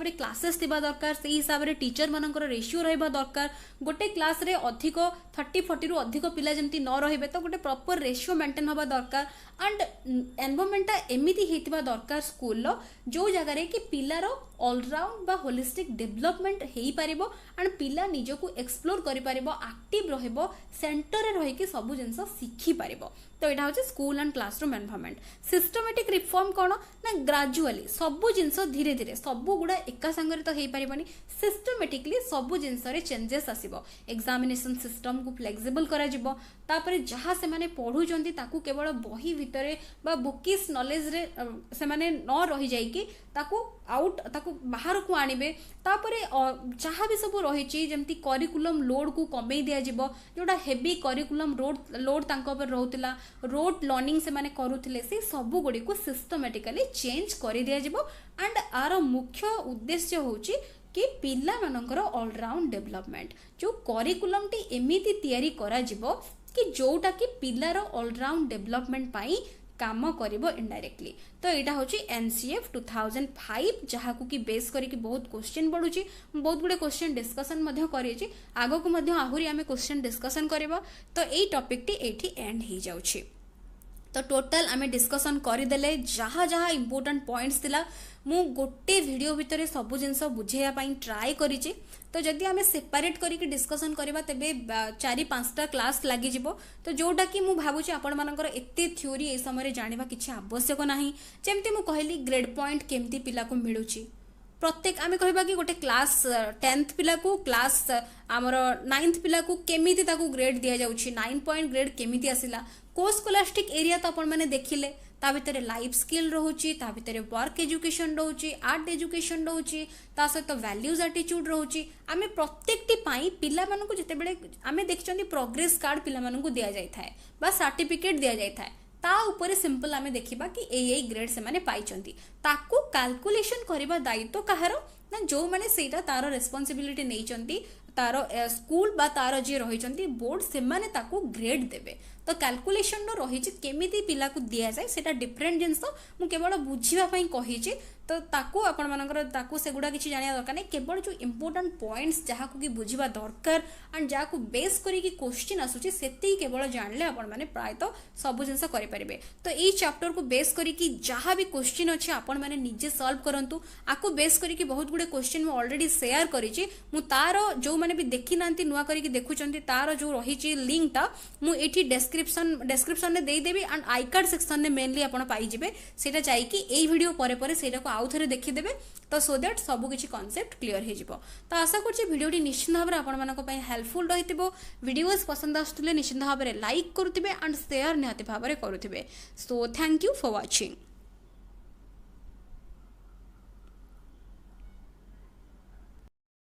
रे क्लासेस थिबा दरकार, सही हिसाब रे टीचर मानकर रेशियो रहबा दरकार। गोटे क्लास रे अधिक 30-40 रु अधिक पिला जेमती न रहिबे तो गोटे प्रॉपर रेशियो मेंटेन होबा दरकार। एंड एनवायरनमेंट एमिति हेतिबा दरकार स्कूल लो जो जगह रे कि पिलार ऑलराउंड बा होलिस्टिक डेवलपमेंट हेई परिबो एंड पिला निजको एक्सप्लोर करि परिबो, एक्टिव रहबो, सेंटर रे रहि कि सब जिंस सिखि परिबो। तो यहाँ हूँ school and classroom environment. Systematic reform कौन ना ग्राजुअली सबू जिनस धीरे धीरे सबू गुड़ा एका सांगरे तो हो पारिबनी, सिस्टमेटिकली सबू जिनस रे चेंजेस आसीबो। एग्जामिनेशन सिस्टम को फ्लेक्सिबल करा जिवो, तापरे जहाँ से माने पढ़ुचंती ताकू केवल बही भितरे बा बुकिस नॉलेज रे से माने न रही जाई कि ताकू आउट ताकू बाहर को आनिबे। तापरे जहाँ भी सब रही जमती करिकुलम लोड को कमे दिया जिवो, जोटा हेवी करिकुलम लोड तांको पर रहउतिला, रोड लर्निंग से माने करूथिले, से सबु गुडी को सिस्टमेटिकली चेंज करि दिया जिवो। एंड आर मुख्य उद्देश्य होची कि पिला मानकर ऑलराउंड डेवलपमेंट। जो करिकुलम टी एमिति तयारी करा जिवो कि जोटा कि पिलार ऑलराउंड डेवलपमेंट पाई काम करिवो इनडायरेक्टली। तो यहाँ हूँ एनसीएफ 2005 जहाँ को कि बेस करी बहुत क्वेश्चन पड़ुची, बहुत गुड़े क्वेश्चन डिस्कसन करी, आगो को आहुरी आमे क्वेश्चन डिस्कसन करबा। तो यही टॉपिक टी एठी एंड ही जाउची। तो टोटल आमे डिस्कसन करदेले जहाँ जहाँ इंपोर्टेंट पॉइंट्स थिला मु गोटे वीडियो भितर सब जिनस बुझेया पाई ट्राई करिछि। तो जदि आमे सेपरेट करके डिस्कसन करबा तेबे 4-5टा क्लास लागि जिवो। तो जोटा कि मु भाबुछि आपण मानकर एते थ्योरी ए समय जानिबा किछि आवश्यक नाही। जेमति मु कहली ग्रेड पॉइंट केमति पिला को मिलुछि, प्रत्येक आमे कहबा कि गोटे क्लास 10th पिला को क्लास आमर 9th पिला को केमिति ताकू ग्रेड दिया जाउछि, 9 पॉइंट ग्रेड केमिति आसिला। को स्कॉलास्टिक एरिया तो आपण माने देखिले ता भितर लाइफ स्किल रहउछि, ता भितर वर्क एजुकेशन रहउछि, आर्ट एजुकेशन रहउछि, ता सहित वैल्यूज एटीट्यूड रहउछि। आमे प्रत्येकटी पाई पिला मानकु जते बेले आमे देखचंदी प्रोग्रेस कार्ड पिला मानकु दिया जाय थाए बा सर्टिफिकेट दिया जाय थाए, ता ऊपर सिंपल आमे देखिबा कि ए ग्रेड से माने पाइचंती। ताकू कैलकुलेशन करबा दायित्व कहारो ना जो माने सेटा तारो रिस्पांसिबिलिटी नैचंती, तारो स्कूल बा तारो जे रहिचंती बोर्ड से माने ताकू ग्रेड देबे। तो कैलकुलेशन नो रहिछि केमिति पिला को दिया जाय सेटा डिफरेंट जिंस मु केवल बुझिबा पई कहिछि। तो ताकू आपण मानकर ताकू सेगुडा किछि जानिया दरकार नै, केवल जो इंपोर्टेंट पॉइंट्स जहा को कि बुझिबा दरकार एंड जहा को बेस करी कि क्वेश्चन आसुछि सेति केवल जानले आपण माने प्राय तो सब जिंस करि परिबे। तो एई चैप्टर को बेस करी कि जहा भी क्वेश्चन अछि आपण माने निजे सॉल्व करंतु। आको बेस करी कि बहुत गुडे क्वेश्चन मु ऑलरेडी शेयर करिछि, मु तारो जो माने भी देखि नांती नुवा करी कि देखुचंती तारो जो रहिछि लिंक ता मु एठी डिस्क्रिप्शन ने देई देबी एंड आई कार्ड सेक्शन ने मेनली आपण पाई जिवे। सेटा चाहि कि एई वीडियो परे परे सेटा को आउ थरे देखि देबे तो सो दैट सब किछि कांसेप्ट क्लियर हे जिवो। तो आशा करछि वीडियोटी निश्चित भाबरे आपण मानको पई हेल्पफुल रहितिबो। वीडियोस पसंद आस्तुले निश्चित भाबरे लाइक करूतिबे एंड शेयर निहाती भाबरे करूतिबे। So thank you for watching.